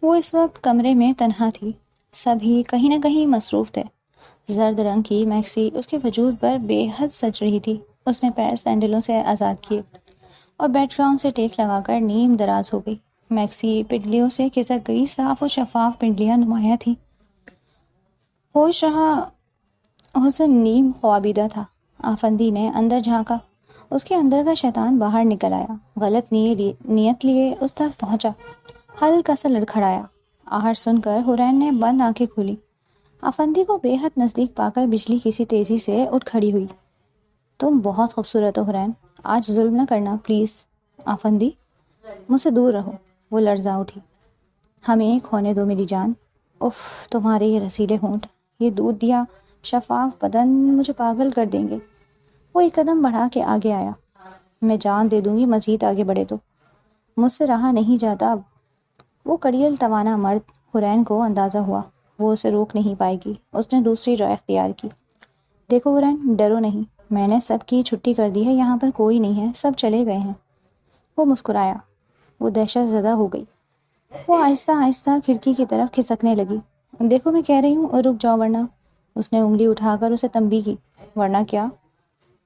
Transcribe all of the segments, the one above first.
وہ اس وقت کمرے میں تنہا تھی، سبھی کہیں نہ کہیں مصروف تھے۔ زرد رنگ کی میکسی اس کے وجود پر بے حد سج رہی تھی۔ اس نے پیر سینڈلوں سے آزاد کیے اور بیک گراؤنڈ سے ٹیک لگا کر نیم دراز ہو گئی۔ میکسی پنڈلیوں سے کھسک گئی، صاف و شفاف پنڈلیاں نمایاں تھیں۔ ہوش رہا حسن نیم خوابیدہ تھا۔ آفندی نے اندر جھانکا، اس کے اندر کا شیطان باہر نکل آیا، غلط نیت لیے اس تک پہنچا، ہلکا سا لڑکھڑایا۔ آہٹ سن کر حرین نے بند آنکھیں کھولی۔ آفندی کو بے حد نزدیک پا کر بجلی کسی تیزی سے اٹھ کھڑی ہوئی۔ تم بہت خوبصورت ہو حرین، آج ظلم نہ کرنا پلیز۔ آفندی، مجھ سے دور رہو۔ وہ لرزا اٹھی۔ ہمیں ایک ہونے دو میری جان۔ اف، تمہارے یہ رسیلے ہونٹ، یہ دودھ دیا شفاف بدن مجھے پاگل کر دیں گے۔ وہ ایک قدم بڑھا کے آگے آیا۔ میں جان دے دوں گی مزید آگے بڑھے تو، مجھ سے رہا نہیں جاتا اب۔ وہ کڑیل توانا مرد، حرین کو اندازہ ہوا وہ اسے روک نہیں پائے گی۔ اس نے دوسری رائے اختیار کی۔ دیکھو حرین، ڈرو نہیں، میں نے سب کی چھٹی کر دی ہے، یہاں پر کوئی نہیں ہے، سب چلے گئے ہیں۔ وہ مسکرایا۔ وہ دہشت زدہ ہو گئی۔ وہ آہستہ آہستہ کھڑکی کی طرف کھسکنے لگی۔ دیکھو میں کہہ رہی ہوں، رک جاؤ ورنہ۔ اس نے انگلی اٹھا کر اسے تنبیہ کی۔ ورنہ کیا؟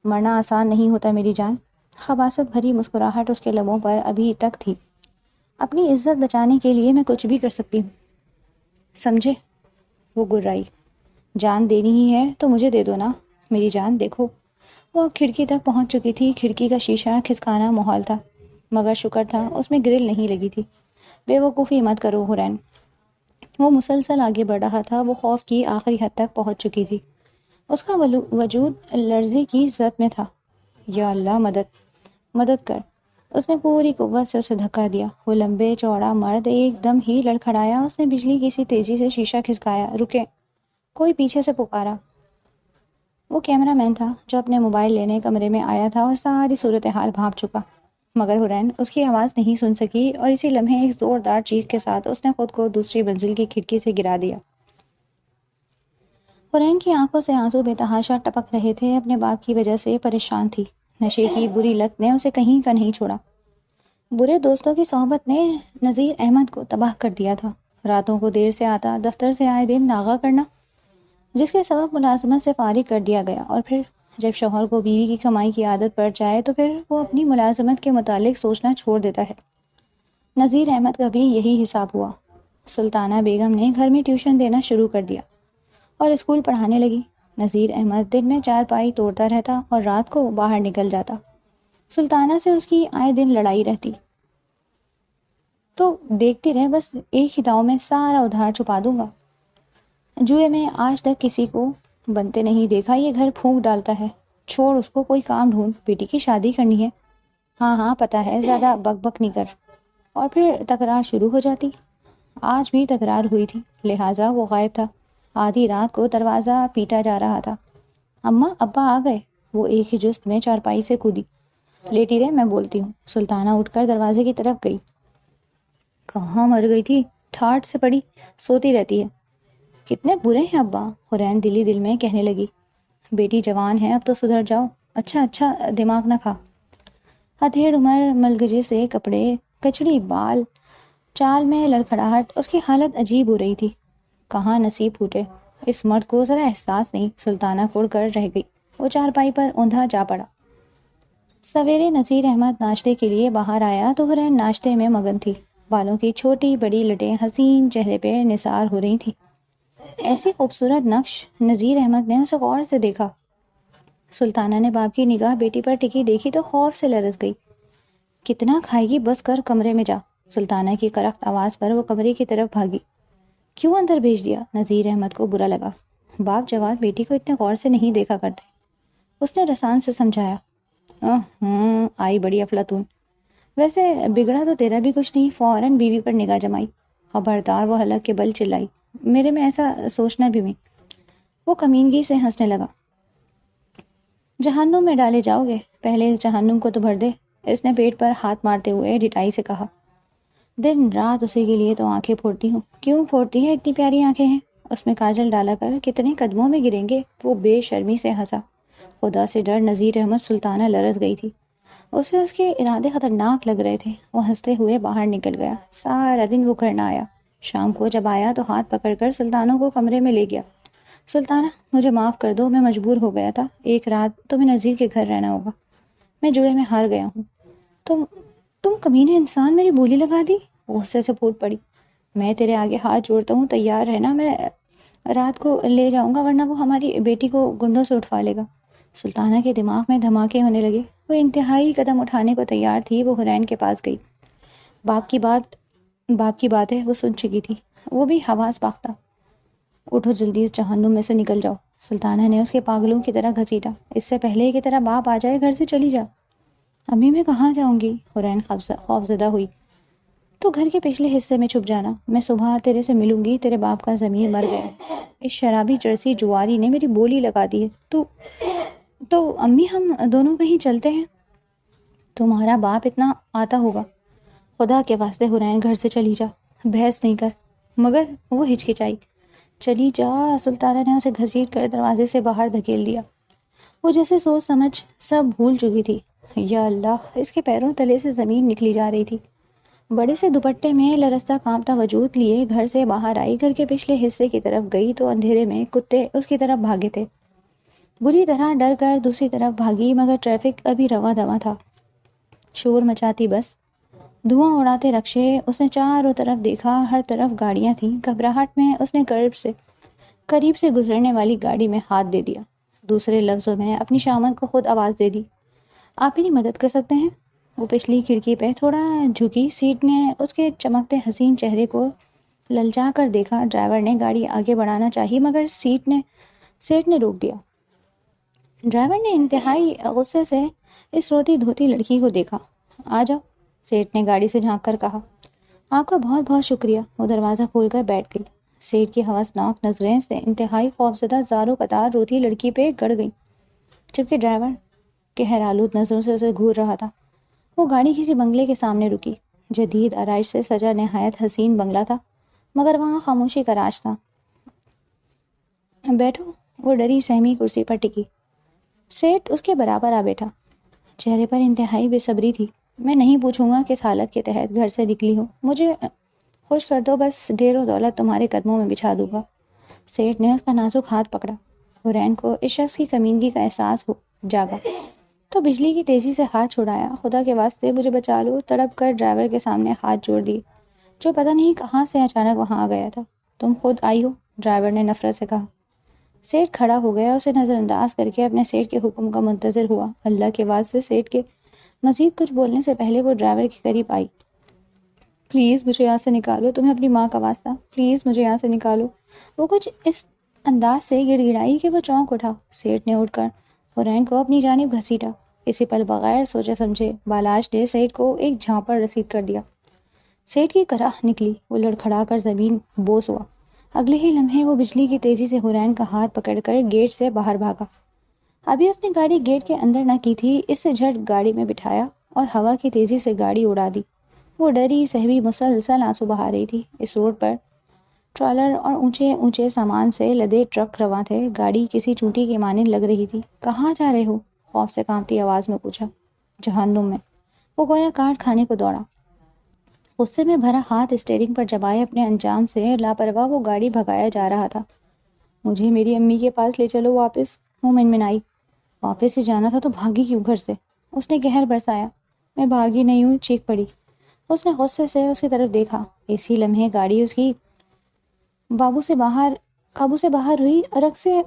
مرنا آسان نہیں ہوتا میری جان۔ خباثت بھری مسکراہٹ اس کے لبوں پر ابھی تک تھی۔ اپنی عزت بچانے کے لیے میں کچھ بھی کر سکتی ہوں، سمجھے؟ وہ گرائی۔ جان دینی ہی ہے تو مجھے دے دو نا میری جان۔ دیکھو، وہ اب کھڑکی تک پہنچ چکی تھی۔ کھڑکی کا شیشہ کھسکانا محال تھا، مگر شکر تھا اس میں گرل نہیں لگی تھی۔ بے وقوفی مت کرو حرین۔ وہ مسلسل آگے بڑھ رہا تھا۔ وہ خوف کی آخری حد تک پہنچ چکی تھی۔ اس کا وجود لرزے کی زد میں تھا۔ یا اللہ، مدد کر۔ اس نے پوری قوت سے اسے دھکا دیا۔ وہ لمبے چوڑا مرد ایک دم ہی لڑکھڑایا۔ اس نے بجلی کسی تیزی سے شیشہ کھسکایا۔ رکیں، کوئی پیچھے سے پکارا۔ وہ کیمرہ مین تھا جو اپنے موبائل لینے کمرے میں آیا تھا اور ساری صورتحال بھانپ چکا، مگر حرین اس کی آواز نہیں سن سکی اور اسی لمحے ایک زوردار چیخ کے ساتھ اس نے خود کو دوسری منزل کی کھڑکی سے گرا دیا۔ حرین کی آنکھوں سے آنسو بے تحاشا ٹپک رہے تھے۔ اپنے باپ کی وجہ سے پریشان تھی۔ نشے کی بری لت نے اسے کہیں کا نہیں چھوڑا۔ برے دوستوں کی صحبت نے نذیر احمد کو تباہ کر دیا تھا۔ راتوں کو دیر سے آتا، دفتر سے آئے دن ناغہ کرنا، جس کے سبب ملازمت سے فارغ کر دیا گیا، اور پھر جب شوہر کو بیوی کی کمائی کی عادت پڑ جائے تو پھر وہ اپنی ملازمت کے متعلق سوچنا چھوڑ دیتا ہے۔ نذیر احمد کا بھی یہی حساب ہوا۔ سلطانہ بیگم نے گھر میں ٹیوشن دینا شروع کر دیا اور اسکول پڑھانے لگی۔ نذیر احمد دن میں چارپائی توڑتا رہتا اور رات کو باہر نکل جاتا۔ سلطانہ سے اس کی آئے دن لڑائی رہتی۔ تو دیکھتی رہے، بس ایک ہی داؤ میں سارا ادھار چھپا دوں گا۔ جوئے میں آج تک کسی کو بنتے نہیں دیکھا، یہ گھر پھونک ڈالتا ہے۔ چھوڑ اس کو، کوئی کام ڈھونڈ، بیٹی کی شادی کرنی ہے۔ ہاں پتہ ہے، زیادہ بک بک نہیں کر۔ اور پھر تکرار شروع ہو جاتی۔ آج بھی تکرار ہوئی تھی، لہٰذا وہ غائب تھا۔ آدھی رات کو دروازہ پیٹا جا رہا تھا۔ اماں، ابا آ گئے۔ وہ ایک ہی جست میں چارپائی سے کودی۔ لیٹی رہے، میں بولتی ہوں۔ سلطانہ اٹھ کر دروازے کی طرف گئی۔ کہاں مر گئی تھی؟ ٹھاٹھ سے پڑی سوتی رہتی ہے۔ کتنے برے ہیں ابا، حرین دلی دل میں کہنے لگی۔ بیٹی جوان ہے، اب تو سدھر جاؤ۔ اچھا دماغ نہ کھا۔ ادھیڑ عمر، ملگجے سے کپڑے، کچڑی بال، چال میں لڑکھڑاہٹ، اس کی حالت عجیب ہو رہی تھی۔ کہاں نصیب پھوٹے، اس مرد کو ذرا احساس نہیں۔ سلطانہ کڑ کر رہ گئی۔ وہ چارپائی پر اوندھا جا پڑا۔ سویرے نذیر احمد ناشتے کے لیے باہر آیا تو حرین ناشتے میں مگن تھی۔ بالوں کی چھوٹی بڑی لٹیں حسین چہرے پہ نثار ہو رہی تھیں۔ ایسی خوبصورت نقش نذیر احمد نے اسے غور سے دیکھا۔ سلطانہ نے باپ کی نگاہ بیٹی پر ٹکی دیکھی تو خوف سے لرز گئی۔ کتنا کھائے گی، بس کر، کمرے میں جا۔ سلطانہ کی کرخت آواز پر وہ کمرے کی طرف بھاگی۔ کیوں اندر بھیج دیا؟ نذیر احمد کو برا لگا۔ باپ جواد بیٹی کو اتنے غور سے نہیں دیکھا کرتے۔ اس نے رسان سے سمجھایا۔ آئی بڑی افلاطون۔ ویسے بگڑا تو تیرا بھی کچھ نہیں۔ فوراً بیوی پر نگاہ جمائی۔ خبردار، وہ حلق کے بل چلائی۔ میرے میں ایسا سوچنا بھی نہیں۔ وہ کمینگی سے ہنسنے لگا۔ جہنم میں ڈالے جاؤ گے، پہلے اس جہنم کو تو بھر دے۔ اس نے پیٹ پر ہاتھ مارتے ہوئے ڈٹائی سے کہا۔ دن رات اسی کے لیے تو آنکھیں پھوڑتی ہوں۔ کیوں پھوڑتی ہے؟ اتنی پیاری آنکھیں ہیں۔ اس میں کاجل ڈالا کر کتنے قدموں میں گریں گے۔ وہ بے شرمی سے ہنسا۔ خدا سے ڈر نذیر احمد سلطانہ لرز گئی تھی۔ اسے اس کے ارادے خطرناک لگ رہے تھے۔ وہ ہنستے ہوئے باہر نکل گیا۔ سارا دن وہ گھر نہ آیا۔ شام کو جب آیا تو ہاتھ پکڑ کر سلطانہ کو کمرے میں لے گیا۔ سلطانہ، مجھے معاف کر دو، میں مجبور ہو گیا تھا، ایک رات تمہیں نذیر کے گھر رہنا ہوگا، میں جوئے میں ہار گیا ہوں۔ تم تم کمینے انسان، میری بولی لگا دی، غصے سے پھوٹ پڑی۔ میں تیرے آگے ہاتھ جوڑتا ہوں، تیار رہنا، میں رات کو لے جاؤں گا ورنہ وہ ہماری بیٹی کو گنڈوں سے اٹھوا لے گا۔ سلطانہ کے دماغ میں دھماکے ہونے لگے، وہ انتہائی قدم اٹھانے کو تیار تھی۔ وہ حرین کے پاس گئی۔ باپ کی بات ہے وہ سن چکی تھی، وہ بھی حواس باختہ۔ اٹھو، جلدی اس جہنم میں سے نکل جاؤ۔ سلطانہ نے اس کے پاگلوں کی طرح گھسیٹا۔ اس سے پہلے کہ تیرا باپ آ جائے گھر سے چلی جا۔ امی میں کہاں جاؤں گی؟ حرین خوفزدہ ہوئی۔ تو گھر کے پچھلے حصے میں چھپ جانا، میں صبح تیرے سے ملوں گی، تیرے باپ کا ضمیر مر گیا ہے، اس شرابی جرسی جواری نے میری بولی لگا دی ہے۔ تو امی ہم دونوں کہیں چلتے ہیں، تمہارا باپ اتنا آتا ہوگا، خدا کے واسطے حرین گھر سے چلی جا، بحث نہیں کر۔ مگر وہ ہچکچائی۔ چلی جا، سلطانہ نے اسے گھسیٹ کر دروازے سے باہر دھکیل دیا۔ وہ جیسے سوچ سمجھ سب بھول چکی تھی۔ یا اللہ، اس کے پیروں تلے سے زمین نکلی جا رہی تھی۔ بڑے سے دوپٹے میں لرزتا کانپتا وجود لیے گھر سے باہر آئی، گھر کے پچھلے حصے کی طرف گئی تو اندھیرے میں کتے اس کی طرف بھاگے تھے۔ بری طرح ڈر کر دوسری طرف بھاگی، مگر ٹریفک ابھی رواں دواں تھا، شور مچاتی بس، دھواں اڑاتے رکشے۔ اس نے چاروں طرف دیکھا، ہر طرف گاڑیاں تھیں۔ گھبراہٹ میں اس نے قریب سے گزرنے والی گاڑی میں ہاتھ دے دیا، دوسرے لفظوں میں اپنی شامت کو خود آواز دے دی۔ آپ میری مدد کر سکتے ہیں؟ وہ پچھلی کھڑکی پہ تھوڑا جھکی، سیٹ نے اس کے چمکتے حسین چہرے کو للچا کر دیکھا۔ ڈرائیور نے گاڑی آگے بڑھانا چاہی، مگر سیٹ نے روک دیا۔ ڈرائیور نے انتہائی غصے سے اس روتی دھوتی لڑکی کو دیکھا۔ آ جاؤ، سیٹ نے گاڑی سے جھانک کر کہا۔ آپ کا بہت بہت شکریہ۔ وہ دروازہ کھول کر بیٹھ گئی۔ سیٹ کی ہوسناک نظریں سے انتہائی خوفزدہ زاروں قطار روتی لڑکی پہ گڑ گئی، جبکہ ڈرائیور قہر آلود نظروں سے اسے گھور رہا تھا۔ وہ گاڑی کسی بنگلے کے سامنے رکی۔ جدید آرائش سے سجا نہایت حسین بنگلہ تھا، مگر وہاں خاموشی کا راج تھا۔ بیٹھو، وہ ڈری سہمی کرسی پر ٹکی۔ سیٹ اس کے برابر آ بیٹھا، چہرے پر انتہائی بے صبری تھی۔ میں نہیں پوچھوں گا کس حالت کے تحت گھر سے نکلی ہو، مجھے خوش کر دو، بس ڈھیر و دولت تمہارے قدموں میں بچھا دوں گا۔ سیٹ نے اس کا نازک ہاتھ پکڑا۔ حرین کو اس شخص کی کمینگی کا احساس جاگا تو بجلی کی تیزی سے ہاتھ چھڑایا۔ خدا کے واسطے مجھے بچا لو، تڑپ کر ڈرائیور کے سامنے ہاتھ جوڑ دیے، جو پتہ نہیں کہاں سے اچانک وہاں آ گیا تھا۔ تم خود آئی ہو، ڈرائیور نے نفرت سے کہا۔ سیٹ کھڑا ہو گیا، اسے نظر انداز کر کے اپنے سیٹ کے حکم کا منتظر ہوا۔ اللہ کے واسطے، سیٹ کے مزید کچھ بولنے سے پہلے وہ ڈرائیور کے قریب آئی۔ پلیز مجھے یہاں سے نکالو، تمہیں اپنی ماں کا واسطہ، پلیز مجھے یہاں سے نکالو۔ وہ کچھ اس انداز سے گڑ گڑائی کہ وہ چونک اٹھا۔ سیٹ نے اٹھ کر حرین کو اپنی جانب گھسیٹا۔ اسی پل بغیر سوچے سمجھے بالاش نے سیٹ کو ایک جھانپڑ رسید کر دیا۔ سیٹ کی کرہ نکلی، وہ لڑکھڑا کر زمین بوس ہوا۔ اگلے ہی لمحے وہ بجلی کی تیزی سے حرین کا ہاتھ پکڑ کر گیٹ سے باہر بھاگا۔ ابھی اس نے گاڑی گیٹ کے اندر نہ کی تھی، اس سے جھٹ گاڑی میں بٹھایا اور ہوا کی تیزی سے گاڑی اڑا دی۔ وہ ڈری سہمی مسلسل آنسو بہا رہی تھی۔ اس روڈ پر ٹرالر اور اونچے اونچے سامان سے لدے ٹرک رواں تھے۔ گاڑی کسی چونٹی کی مانند لگ رہی تھی۔ کہاں جا رہے ہو؟ خوف سے کانپتی آواز میں پوچھا۔ جہنم میں، وہ گویا کاٹ کھانے کو دوڑا۔ غصے میں بھرا ہاتھ اسٹیئرنگ پر جمائے اپنے انجام سے لاپرواہ وہ گاڑی بھگایا جا رہا تھا۔ مجھے میری امی کے پاس لے چلو واپس، وہ منمنائی۔ واپس ہی جانا تھا تو بھاگی کیوں گھر سے؟ اس نے قہر برسایا۔ میں بھاگی نہیں ہوں، چیخ پڑی۔ اس نے غصے سے اس کی طرف دیکھا۔ اسی لمحے گاڑی اس کی قابو سے باہر ہوئی، ارک سے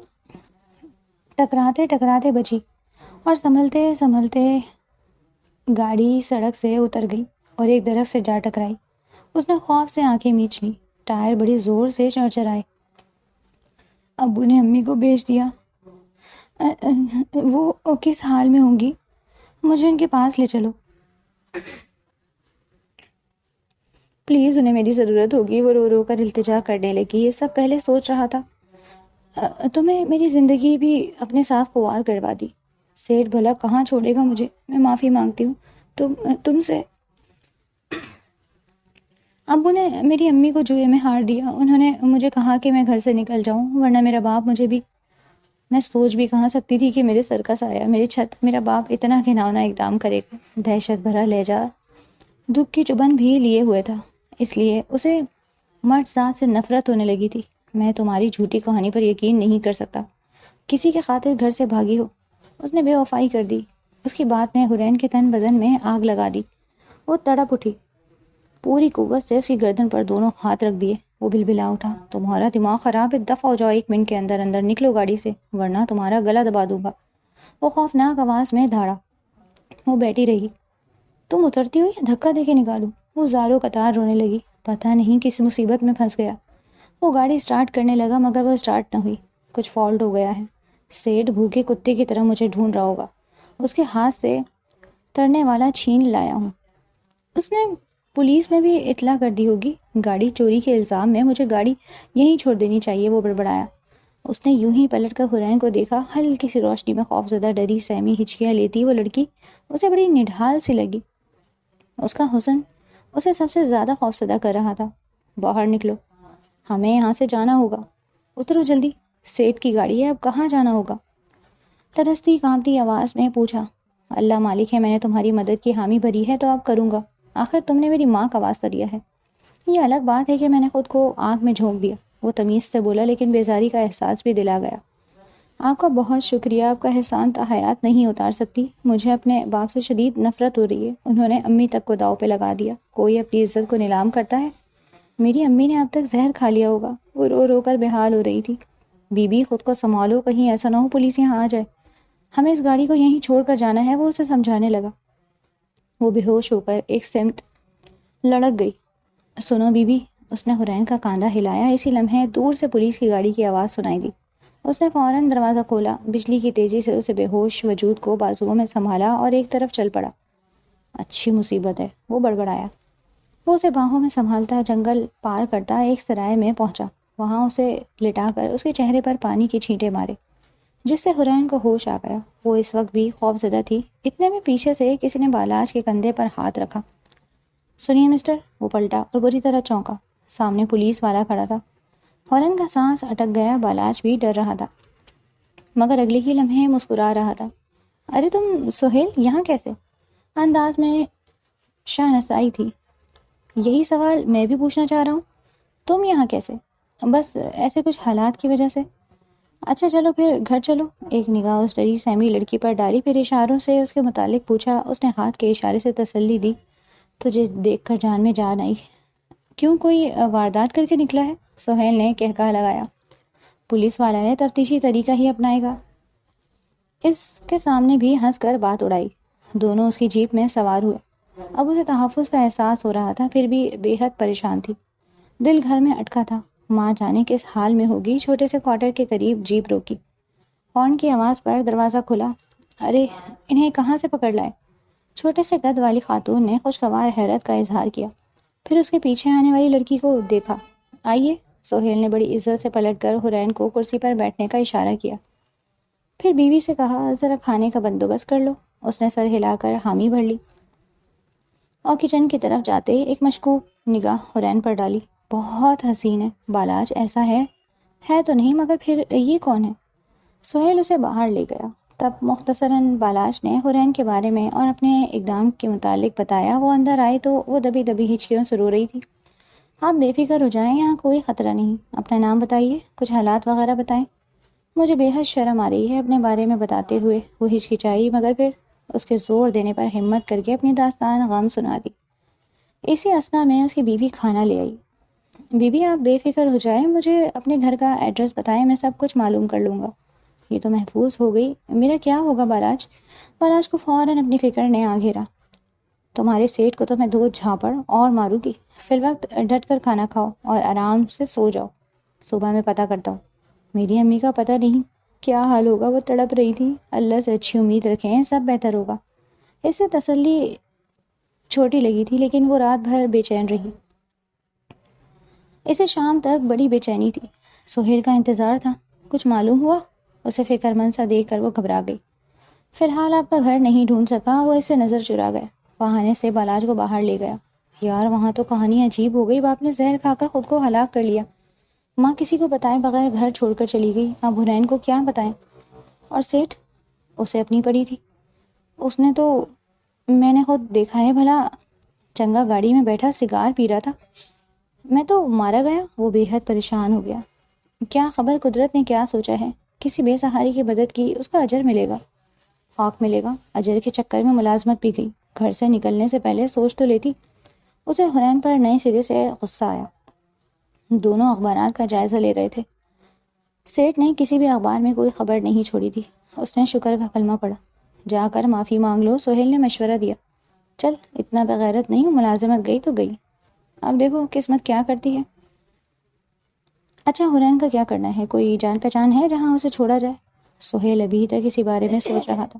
ٹکراتے ٹکراتے بچی اور سنبھلتے سنبھلتے گاڑی سڑک سے اتر گئی اور ایک درخت سے جا ٹکرائی۔ اس نے خوف سے آنکھیں میچ لیں، ٹائر بڑی زور سے چرچرائے۔ ابو نے امی کو بیچ دیا، وہ کس حال میں ہوں گی؟ مجھے ان کے پاس لے چلو، پلیز، انہیں میری ضرورت ہوگی۔ وہ رو رو کر التجا کرنے لگی۔ یہ سب پہلے سوچ رہا تھا، تمہیں میری زندگی بھی اپنے ساتھ خوار کروا دی۔ سیٹ بھلا کہاں چھوڑے گا مجھے؟ میں معافی مانگتی ہوں تم سے۔ ابو نے میری امی کو جوئے میں ہار دیا، انہوں نے مجھے کہا کہ میں گھر سے نکل جاؤں ورنہ میرا باپ مجھے بھی۔ میں سوچ بھی کہاں سکتی تھی کہ میرے سر کا سایہ، میری چھت، میرا باپ اتنا گھناؤنا اقدام کرے گا۔ دہشت بھرا لہجہ دکھ کی چبھن بھی لیے ہوئے تھا، اس لیے اسے مرد ذات سے نفرت ہونے لگی تھی۔ میں تمہاری جھوٹی کہانی پر یقین نہیں کر سکتا، کسی کے خاطر گھر سے بھاگی ہو۔ اس نے بے وفائی کر دی۔ اس کی بات نے حرین کے تن بدن میں آگ لگا دی۔ وہ تڑپ اٹھی، پوری قوت سے اس کی گردن پر دونوں ہاتھ رکھ دیے۔ وہ بلبلا اٹھا، تمہارا دماغ خراب ہے، دفع ہو جاؤ، 1 منٹ کے اندر اندر نکلو گاڑی سے، ورنہ تمہارا گلا دبا دوں گا۔ وہ خوفناک آواز میں دھاڑا۔ وہ بیٹھی رہی، تم اترتی ہو یا دھکا دے کے نکالوں؟ وہ زاروں قطار رونے لگی، پتہ نہیں کس مصیبت میں پھنس گیا۔ وہ گاڑی سٹارٹ کرنے لگا مگر وہ سٹارٹ نہ ہوئی۔ کچھ فالٹ ہو گیا ہے، سیٹ بھوکے کتے کی طرح مجھے ڈھونڈ رہا ہوگا، اس کے ہاتھ سے ترنے والا چھین لایا ہوں۔ اس نے پولیس میں بھی اطلاع کر دی ہوگی، گاڑی چوری کے الزام میں مجھے گاڑی یہیں چھوڑ دینی چاہیے۔ وہ بڑبڑایا۔ اس نے یوں ہی پلٹ کر حرین کو دیکھا، ہلکی سی روشنی میں خوفزدہ ڈری سہمی ہچکیاں لیتی وہ لڑکی اسے بڑی نڈھال سی لگی۔ اس کا حسن اسے سب سے زیادہ خوفزدہ کر رہا تھا۔ باہر نکلو، ہمیں یہاں سے جانا ہوگا، اترو جلدی، سیٹ کی گاڑی ہے، اب کہاں جانا ہوگا؟ ترستی کانپتی آواز میں پوچھا۔ اللہ مالک ہے، میں نے تمہاری مدد کی حامی بھری ہے تو اب کروں گا، آخر تم نے میری ماں کا واسطہ دیا ہے۔ یہ الگ بات ہے کہ میں نے خود کو آگ میں جھونک دیا، وہ تمیز سے بولا، لیکن بیزاری کا احساس بھی دلا گیا۔ آپ کا بہت شکریہ، آپ کا احسان تا حیات نہیں اتار سکتی، مجھے اپنے باپ سے شدید نفرت ہو رہی ہے، انہوں نے امی تک کو داؤ پہ لگا دیا، کوئی اپنی عزت کو نیلام کرتا ہے؟ میری امی نے اب تک زہر کھا لیا ہوگا۔ وہ رو رو کر بےحال ہو رہی تھی۔ بی بی خود کو سنبھالو، کہیں ایسا نہ ہو پولیس یہاں آ جائے، ہمیں اس گاڑی کو یہیں چھوڑ کر جانا ہے، وہ اسے سمجھانے لگا۔ وہ بے ہوش ہو کر ایک سمت لڑک گئی۔ سنو بی بی، اس نے حرین کا کاندھا ہلایا، اسی لمحے دور سے پولیس کی گاڑی کی آواز سنائی دی۔ اس نے فوراً دروازہ کھولا، بجلی کی تیزی سے اسے بے ہوش وجود کو بازوؤں میں سنبھالا اور ایک طرف چل پڑا۔ اچھی مصیبت ہے، وہ بڑبڑایا۔ وہ اسے باہوں میں سنبھالتا جنگل پار کرتا ایک سرائے میں پہنچا، وہاں اسے لٹا کر اس کے چہرے پر پانی کی چھینٹے مارے، جس سے حرین کو ہوش آ گیا۔ وہ اس وقت بھی خوف زدہ تھی، اتنے میں پیچھے سے کسی نے بالاج کے کندھے پر ہاتھ رکھا۔ سنیے مسٹر، وہ پلٹا اور بری طرح چونکا، سامنے پولیس والا کھڑا تھا۔ حرین کا سانس اٹک گیا، بالاج بھی ڈر رہا تھا مگر اگلے ہی لمحے مسکرا رہا تھا۔ ارے تم سہیل یہاں کیسے؟ انداز میں شاہنشائی تھی۔ یہی سوال میں بھی پوچھنا چاہ رہا ہوں، تم یہاں کیسے؟ بس ایسے کچھ حالات کی وجہ سے۔ اچھا چلو پھر گھر چلو۔ ایک نگاہ اس ڈری سہمی لڑکی پر ڈالی، پھر اشاروں سے اس کے متعلق پوچھا۔ اس نے ہاتھ کے اشارے سے تسلی دی۔ تجھے دیکھ کر جان میں جان آئی۔ کیوں، کوئی واردات کر کے نکلا ہے؟ سہیل نے کہکہا لگایا۔ پولیس والا ہے، تفتیشی طریقہ ہی اپنائے گا۔ اس کے سامنے بھی ہنس کر بات اڑائی۔ دونوں اس کی جیپ میں سوار ہوئے۔ اب اسے تحفظ کا احساس ہو رہا تھا، پھر بھی بے حد پریشان تھی۔ دل گھر میں اٹکا تھا، ماں جانے کس حال میں ہوگی۔ چھوٹے سے کوارٹر کے قریب جیپ روکی، ہارن کی آواز پر دروازہ کھلا۔ ارے انہیں کہاں سے پکڑ لائے؟ چھوٹے سے قد والی خاتون نے خوشگوار حیرت کا اظہار کیا، پھر اس کے پیچھے آنے والی لڑکی کو دیکھا۔ آئیے، سہیل نے بڑی عزت سے پلٹ کر حرین کو کرسی پر بیٹھنے کا اشارہ کیا، پھر بیوی سے کہا ذرا کھانے کا بندوبست کر لو۔ اس نے سر ہلا کر حامی بھر لی اور کچن کی طرف جاتے ایک مشکوک نگاہ حرین پر ڈالی۔ بہت حسین ہے، بالاج ایسا ہے تو نہیں، مگر پھر یہ کون ہے؟ سہیل اسے باہر لے گیا۔ تب مختصراً بالاج نے حرین کے بارے میں اور اپنے اقدام کے متعلق بتایا۔ وہ اندر آئی تو وہ دبی دبی ہچکیوں سے رو رہی تھی۔ آپ بے فکر ہو جائیں، یہاں کوئی خطرہ نہیں۔ اپنا نام بتائیے، کچھ حالات وغیرہ بتائیں۔ مجھے بے حد شرم آ رہی ہے اپنے بارے میں بتاتے ہوئے۔ وہ ہچکچائی مگر پھر اس کے زور دینے پر ہمت کر کے اپنی داستان غم سنا دی۔ اسی اثنا میں اس کی بیوی کھانا لے آئی۔ بی بی آپ بے فکر ہو جائیں، مجھے اپنے گھر کا ایڈریس بتائیں، میں سب کچھ معلوم کر لوں گا۔ یہ تو محفوظ ہو گئی، میرا کیا ہوگا بالاج؟ بالاج کو فوراً اپنی فکر نے آ گھیرا۔ تمہارے سیٹ کو تو میں 2 جھاپڑ اور ماروں گی۔ فی الوقت ڈٹ کر کھانا کھاؤ اور آرام سے سو جاؤ، صبح میں پتہ کرتا ہوں۔ میری امی کا پتہ نہیں کیا حال ہوگا، وہ تڑپ رہی تھی۔ اللہ سے اچھی امید رکھیں، سب بہتر ہوگا۔ اس سے تسلی چھوٹی لگی تھی، لیکن وہ رات بھر بے چین رہی۔ اسے شام تک بڑی بے چینی تھی۔ سہیل کا انتظار تھا، کچھ معلوم ہوا؟ اسے فکر مند سا دیکھ کر وہ گھبرا گئی۔ فی الحال آپ کا گھر نہیں ڈھونڈ سکا، وہ اس سے نظر چرا گیا۔ بہانے سے بالاج کو باہر لے گیا۔ یار وہاں تو کہانی عجیب ہو گئی، باپ نے زہر کھا کر خود کو ہلاک کر لیا، ماں کسی کو بتائے بغیر گھر چھوڑ کر چلی گئی، اب حرین کو کیا بتائیں؟ اور سیٹھ اسے اپنی پڑی تھی، اس نے تو میں نے خود دیکھا ہے، بھلا چنگا گاڑی میں بیٹھا سگار پی رہا تھا۔ میں تو مارا گیا؟ وہ بے حد پریشان ہو گیا۔ کیا خبر قدرت نے کیا سوچا ہے؟ کسی بے سہاری کی مدد کی، اس کا اجر ملے گا، خاک ملے گا۔ اجر کے چکر میں ملازمت بھی گئی، گھر سے نکلنے سے پہلے سوچ تو لیتی۔ اسے حرین پر نئے سرے سے غصہ آیا۔ دونوں اخبارات کا جائزہ لے رہے تھے۔ سیٹھ نے کسی بھی اخبار میں کوئی خبر نہیں چھوڑی تھی۔ اس نے شکر کا کلمہ پڑھا۔ جا کر معافی مانگ لو، سہیل نے مشورہ دیا۔ چل، اتنا بغیرت نہیں ہوں، ملازمت گئی تو گئی، اب دیکھو قسمت کیا کرتی ہے۔ اچھا، حرین کا کیا کرنا ہے؟ کوئی جان پہچان ہے جہاں اسے چھوڑا جائے؟ سہیل ابھی تک اسی بارے میں سوچ رہا تھا۔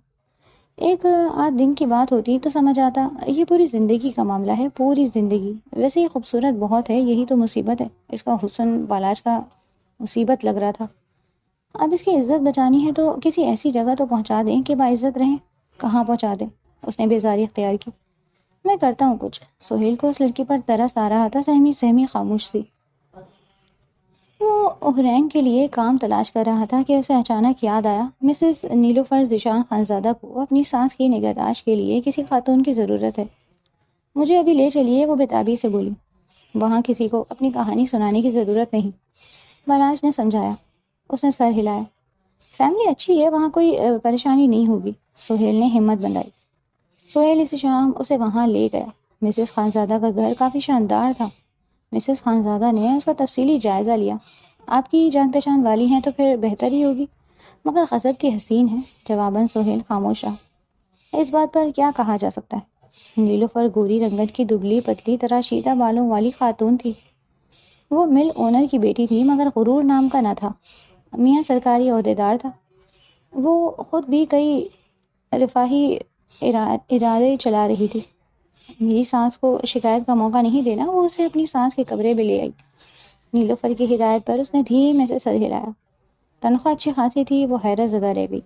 ایک آدھ دن کی بات ہوتی تو سمجھ آتا، یہ پوری زندگی کا معاملہ ہے، پوری زندگی۔ ویسے یہ خوبصورت بہت ہے، یہی تو مصیبت ہے، اس کا حسن بالاج کا مصیبت لگ رہا تھا۔ اب اس کی عزت بچانی ہے تو کسی ایسی جگہ تو پہنچا دیں کہ باعزت رہیں۔ کہاں پہنچا دیں؟ اس نے بیزاری اختیار کی۔ میں کرتا ہوں کچھ۔ سہیل کو اس لڑکی پر ترس آ رہا تھا، سہمی سہمی خاموش سی۔ وہ حرین کے لیے کام تلاش کر رہا تھا کہ اسے اچانک یاد آیا، مسز نیلوفر ذیشان خانزادہ کو اپنی سانس کی نگہداشت کے لیے کسی خاتون کی ضرورت ہے۔ مجھے ابھی لے چلیے، وہ بےتابی سے بولی۔ وہاں کسی کو اپنی کہانی سنانے کی ضرورت نہیں، بالاج نے سمجھایا۔ اس نے سر ہلایا۔ فیملی اچھی ہے، وہاں کوئی پریشانی نہیں ہوگی۔ سہیل نے ہمت بندھائی۔ سہیل اسی شام اسے وہاں لے گیا۔ مسز خانزادہ کا گھر کافی شاندار تھا۔ مسز خانزادہ نے اس کا تفصیلی جائزہ لیا۔ آپ کی جان پہچان والی ہیں تو پھر بہتر ہی ہوگی، مگر غضب کی حسین ہے۔ جواباً سہیل خاموش رہا۔ اس بات پر کیا کہا جا سکتا ہے؟ نیلوفر گوری رنگت کی دبلی پتلی تراشیدہ بالوں والی خاتون تھی۔ وہ مل اونر کی بیٹی تھی، مگر غرور نام کا نہ تھا۔ میاں سرکاری عہدیدار تھا۔ وہ خود بھی کئی رفاہی ادارے چلا رہی تھی۔ میری سانس کو شکایت کا موقع نہیں دینا، وہ اسے اپنی سانس کے کمرے میں لے آئی۔ نیلوفر کی ہدایت پر اس نے دھیمے سے سر ہلایا۔ تنخواہ اچھی خاصی تھی، وہ حیرت زدہ رہ گئی۔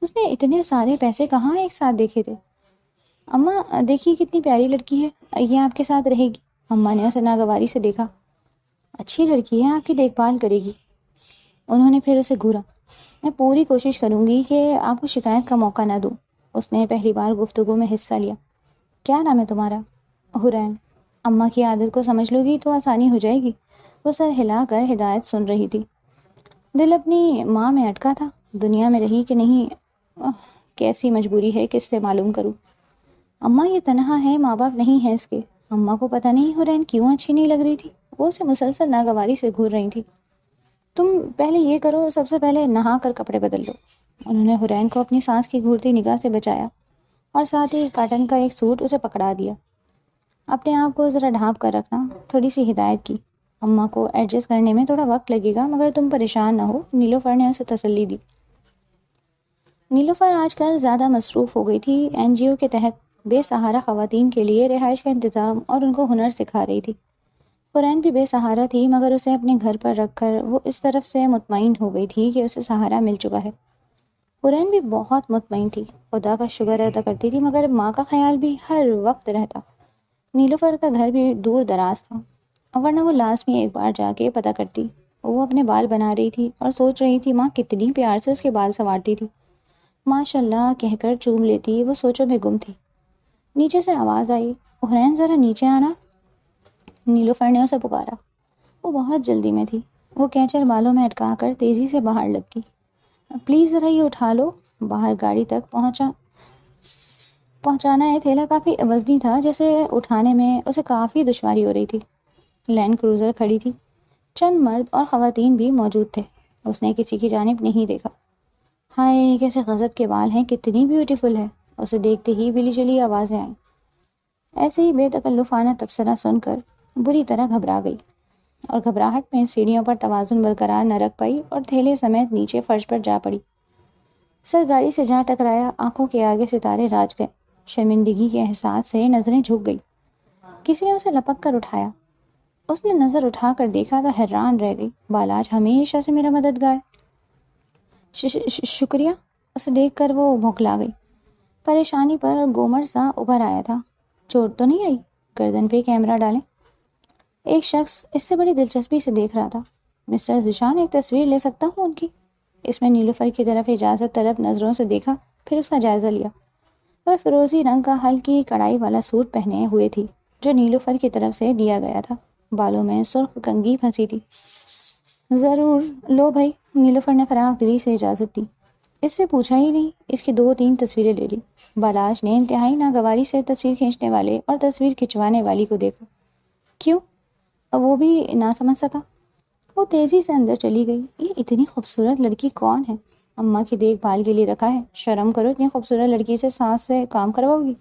اس نے اتنے سارے پیسے کہاں ایک ساتھ دیکھے تھے؟ اماں دیکھیے کتنی پیاری لڑکی ہے، یہ آپ کے ساتھ رہے گی۔ اماں نے اسے ناگواری سے دیکھا۔ اچھی لڑکی ہے، آپ کی دیکھ بھال کرے گی۔ انہوں نے پھر اسے گھورا۔ میں پوری کوشش کروں گی کہ آپ کو شکایت کا موقع نہ دوں۔ اس نے پہلی بار گفتگو میں حصہ لیا۔ کیا نام ہے تمہارا؟ حرین۔ اماں کی عادت کو سمجھ لو گی تو آسانی ہو جائے گی۔ وہ سر ہلا کر ہدایت سن رہی تھی۔ دل اپنی ماں میں اٹکا تھا، دنیا میں رہی کہ نہیں، کیسی مجبوری ہے، کس سے معلوم کروں؟ اماں یہ تنہا ہے، ماں باپ نہیں ہے اس کے۔ اماں کو پتہ نہیں حرین کیوں اچھی نہیں لگ رہی تھی، وہ اسے مسلسل ناگواری سے گھور رہی تھی۔ تم پہلے یہ کرو، سب سے پہلے نہا کر کپڑے بدل لو۔ انہوں نے حرین کو اپنی سانس کی گھورتی نگاہ سے بچایا اور ساتھ ہی کاٹن کا ایک سوٹ اسے پکڑا دیا۔ اپنے آپ کو ذرا ڈھانپ کر رکھنا، تھوڑی سی ہدایت کی۔ اماں کو ایڈجسٹ کرنے میں تھوڑا وقت لگے گا، مگر تم پریشان نہ ہو، نیلوفر نے اسے تسلی دی۔ نیلوفر آج کل زیادہ مصروف ہو گئی تھی۔ NGO کے تحت بے سہارا خواتین کے لیے رہائش کا انتظام اور ان کو ہنر سکھا رہی تھی۔ حرین بھی بے سہارا تھی، مگر اسے اپنے گھر پر رکھ کر وہ اس طرف سے مطمئن ہو گئی تھی کہ اسے سہارا مل چکا ہے۔ حرین بھی بہت مطمئن تھی، خدا کا شکر ادا کرتی تھی، مگر ماں کا خیال بھی ہر وقت رہتا۔ نیلوفر کا گھر بھی دور دراز تھا، ورنہ وہ لازمی ایک بار جا کے پتہ کرتی۔ وہ اپنے بال بنا رہی تھی اور سوچ رہی تھی ماں کتنی پیار سے اس کے بال سنوارتی تھی۔ ماشاء اللہ کہہ کر چوم لیتی۔ وہ سوچوں میں گم تھی۔ نیچے سے آواز آئی، حرین ذرا نیچے آنا۔ نیلوفر نے اسے پکارا۔ وہ بہت جلدی میں تھی۔ وہ کینچر بالوں میں اٹکا کر تیزی سے باہر لپکی۔ پلیز ذرا یہ اٹھا لو۔ باہر گاڑی تک پہنچانا ہے، تھیلا کافی وزنی تھا جسے اٹھانے میں اسے کافی دشواری ہو رہی تھی۔ لینڈ کروزر کھڑی تھی، چند مرد اور خواتین بھی موجود تھے۔ اس نے کسی کی جانب نہیں دیکھا۔ ہائے کیسے غضب کے بال ہیں، کتنی بیوٹیفل ہے۔ اسے دیکھتے ہی ملی جلی آوازیں آئیں۔ ایسے ہی بے تکلفانہ تبصرہ سن کر بری طرح گھبرا گئی اور گھبراہٹ میں سیڑھیوں پر توازن برقرار نہ رکھ پائی اور تھیلے سمیت نیچے فرش پر جا پڑی۔ سر گاڑی سے جا ٹکرایا، آنکھوں کے آگے ستارے راج گئے۔ شرمندگی کے احساس سے نظریں جھک گئی۔ کسی نے اسے لپک کر اٹھایا۔ اس نے نظر اٹھا کر دیکھا تو حیران رہ گئی۔ بالاج ہمیشہ سے میرا مددگار۔ شکریہ۔ اسے دیکھ کر وہ بھوکلا گئی۔ پریشانی پر گومر سا ابھر آیا تھا۔ چوٹ تو نہیں آئی؟ گردن پہ کیمرہ ڈالیں۔ ایک شخص اس سے بڑی دلچسپی سے دیکھ رہا تھا۔ مسٹر ذیشان، ایک تصویر لے سکتا ہوں ان کی؟ اس میں نیلوفر کی طرف اجازت طلب نظروں سے دیکھا، پھر اس کا جائزہ لیا۔ وہ فیروزی رنگ کا ہلکی کڑائی والا سوٹ پہنے ہوئے تھی جو نیلوفر کی طرف سے دیا گیا تھا۔ بالوں میں سرخ کنگھی پھنسی تھی۔ ضرور، لو بھائی، نیلوفر نے فراغ دلی سے اجازت دی۔ اس سے پوچھا ہی نہیں، اس کی 2-3 تصویریں لے لی۔ بالاش نے انتہائی ناگواری سے تصویر کھینچنے والے اور تصویر کھنچوانے والی کو دیکھا۔ کیوں؟ وہ بھی نہ سمجھ سکا۔ وہ تیزی سے اندر چلی گئی۔ یہ اتنی خوبصورت لڑکی کون ہے؟ اماں کی دیکھ بھال کے لیے رکھا ہے، شرم کرو، اتنی خوبصورت لڑکی سے سانس سے کام کرواؤ گی؟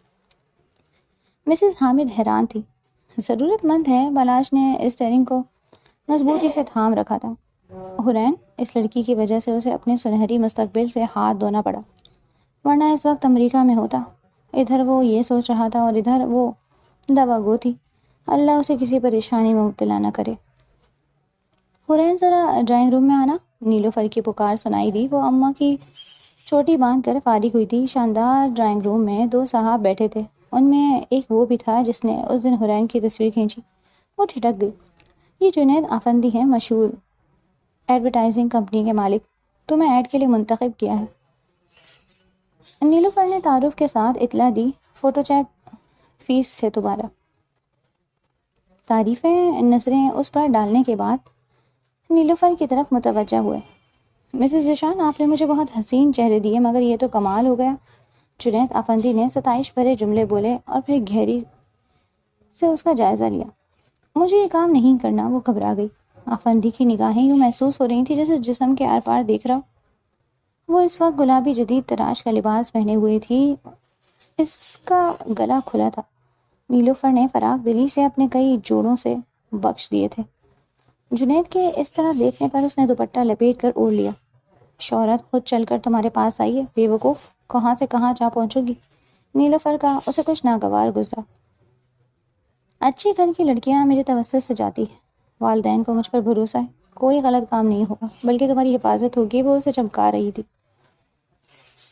مسز حامد حیران تھی۔ ضرورت مند ہے۔ بالاش نے اسٹیئرنگ کو مضبوطی سے تھام رکھا تھا۔ حرین، اس لڑکی کی وجہ سے اسے اپنے سنہری مستقبل سے ہاتھ دھونا پڑا، ورنہ اس وقت امریکہ میں ہوتا۔ ادھر وہ یہ سوچ رہا تھا اور ادھر وہ دوا گو تھی، اللہ اسے کسی پریشانی میں مبتلا نہ کرے۔ حرین، ذرا ڈرائنگ روم میں آنا۔ نیلوفر کی پکار سنائی دی۔ وہ اماں کی چوٹی باندھ کر فارغ ہوئی تھی۔ شاندار ڈرائنگ روم میں 2 صاحب بیٹھے تھے، ان میں ایک وہ بھی تھا جس نے اس دن حرین کی تصویر کھینچی۔ وہ ٹھٹک گئی۔ یہ جنید آفندی ہیں، مشہور ایڈورٹائزنگ کمپنی کے مالک، تمہیں ایڈ کے لیے منتخب کیا ہے۔ نیلوفر نے تعارف کے ساتھ اطلاع دی، فوٹو چیک فیس سے تمہارا۔ تعریفیں نظریں اس پر ڈالنے کے بعد نیلوفر کی طرف متوجہ ہوئے۔ مسز ذیشان، آپ نے مجھے بہت حسین چہرے دیے، مگر یہ تو کمال ہو گیا۔ جنید آفندی نے ستائش بھرے جملے بولے اور پھر گہری سے اس کا جائزہ لیا۔ مجھے یہ کام نہیں کرنا۔ وہ گھبرا گئی۔ آفندی کی نگاہیں یوں محسوس ہو رہی تھی جیسے جسم کے آر پار دیکھ رہا ہو۔ وہ اس وقت گلابی جدید تراش کا لباس پہنے ہوئے تھی، اس کا گلا کھلا تھا۔ نیلوفر نے فراغ دلی سے اپنے کئی جوڑوں سے بخش دیے تھے۔ جنید کے اس طرح دیکھنے پر اس نے دوپٹہ لپیٹ کر اوڑھ لیا۔ شہرت خود چل کر تمہارے پاس آئی ہے، بے وقوف، کہاں سے کہاں جا پہنچو گی؟ نیلوفر کا اسے کچھ ناگوار گزرا۔ اچھی گھر کی لڑکیاں میرے توسط سے جاتی ہیں، والدین کو مجھ پر بھروسہ ہے، کوئی غلط کام نہیں ہوگا، بلکہ تمہاری حفاظت ہوگی۔ وہ اسے چمکا رہی تھی۔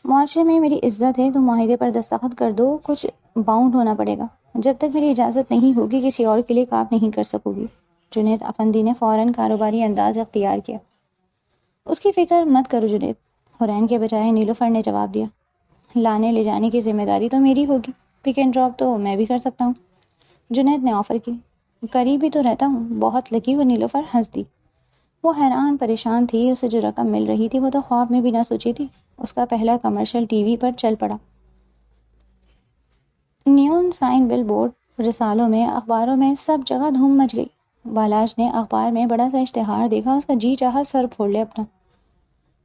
معاشرے میں میری عزت ہے، تم معاہدے پر دستخط کر دو، کچھ باؤنڈ ہونا پڑے گا، جب تک میری اجازت نہیں ہوگی کسی اور کے لیے کام نہیں کر سکو گی۔ جنید آفندی نے فوراً کاروباری انداز اختیار کیا۔ اس کی فکر مت کرو جنید، حرین کے بجائے نیلوفر نے جواب دیا۔ لانے لے جانے کی ذمہ داری تو میری ہوگی، پک اینڈ ڈراپ تو میں بھی کر سکتا ہوں۔ جنید نے آفر کی۔ قریب ہی تو رہتا ہوں، بہت لکی ہو۔ نیلوفر ہنس دی۔ وہ حیران پریشان تھی، اسے جو رقم مل رہی تھی وہ تو خواب میں بھی نہ سوچی تھی۔ اس کا پہلا کمرشل ٹی وی پر چل پڑا۔ نیون سائن، بل بورڈ، رسالوں میں، اخباروں میں، سب جگہ دھوم مچ گئی۔ بالاش نے اخبار میں بڑا سا اشتہار دیکھا، اس کا جی چاہا سر پھوڑ لے اپنا۔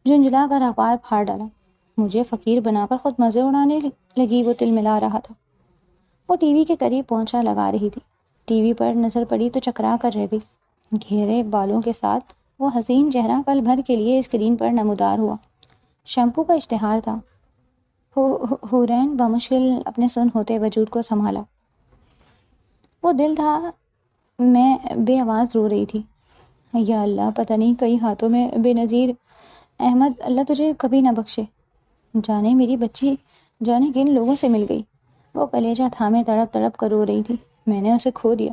جھنجھلا کر اخبار پھاڑ ڈالا۔ مجھے فقیر بنا کر خود مزے اڑانے لگی، وہ تل ملا رہا تھا۔ وہ ٹی وی کے قریب پہنچا لگا رہی تھی۔ ٹی وی پر نظر پڑی تو چکرا کر رہ گئی۔ گھیرے بالوں کے ساتھ وہ حسین چہرہ پل بھر کے لیے اسکرین پر نمودار ہوا۔ شیمپو کا اشتہار تھا۔ حورین بمشکل اپنے سن ہوتے وجود کو سنبھالا۔ وہ دل تھا میں بے آواز رو رہی تھی۔ یا اللہ، پتہ نہیں کئی ہاتھوں میں بے نظیر احمد، اللہ تجھے کبھی نہ بخشے۔ جانے میری بچی جانے کن لوگوں سے مل گئی۔ وہ کلیجہ تھامے تڑپ تڑپ کر رو رہی تھی۔ میں نے اسے کھو دیا،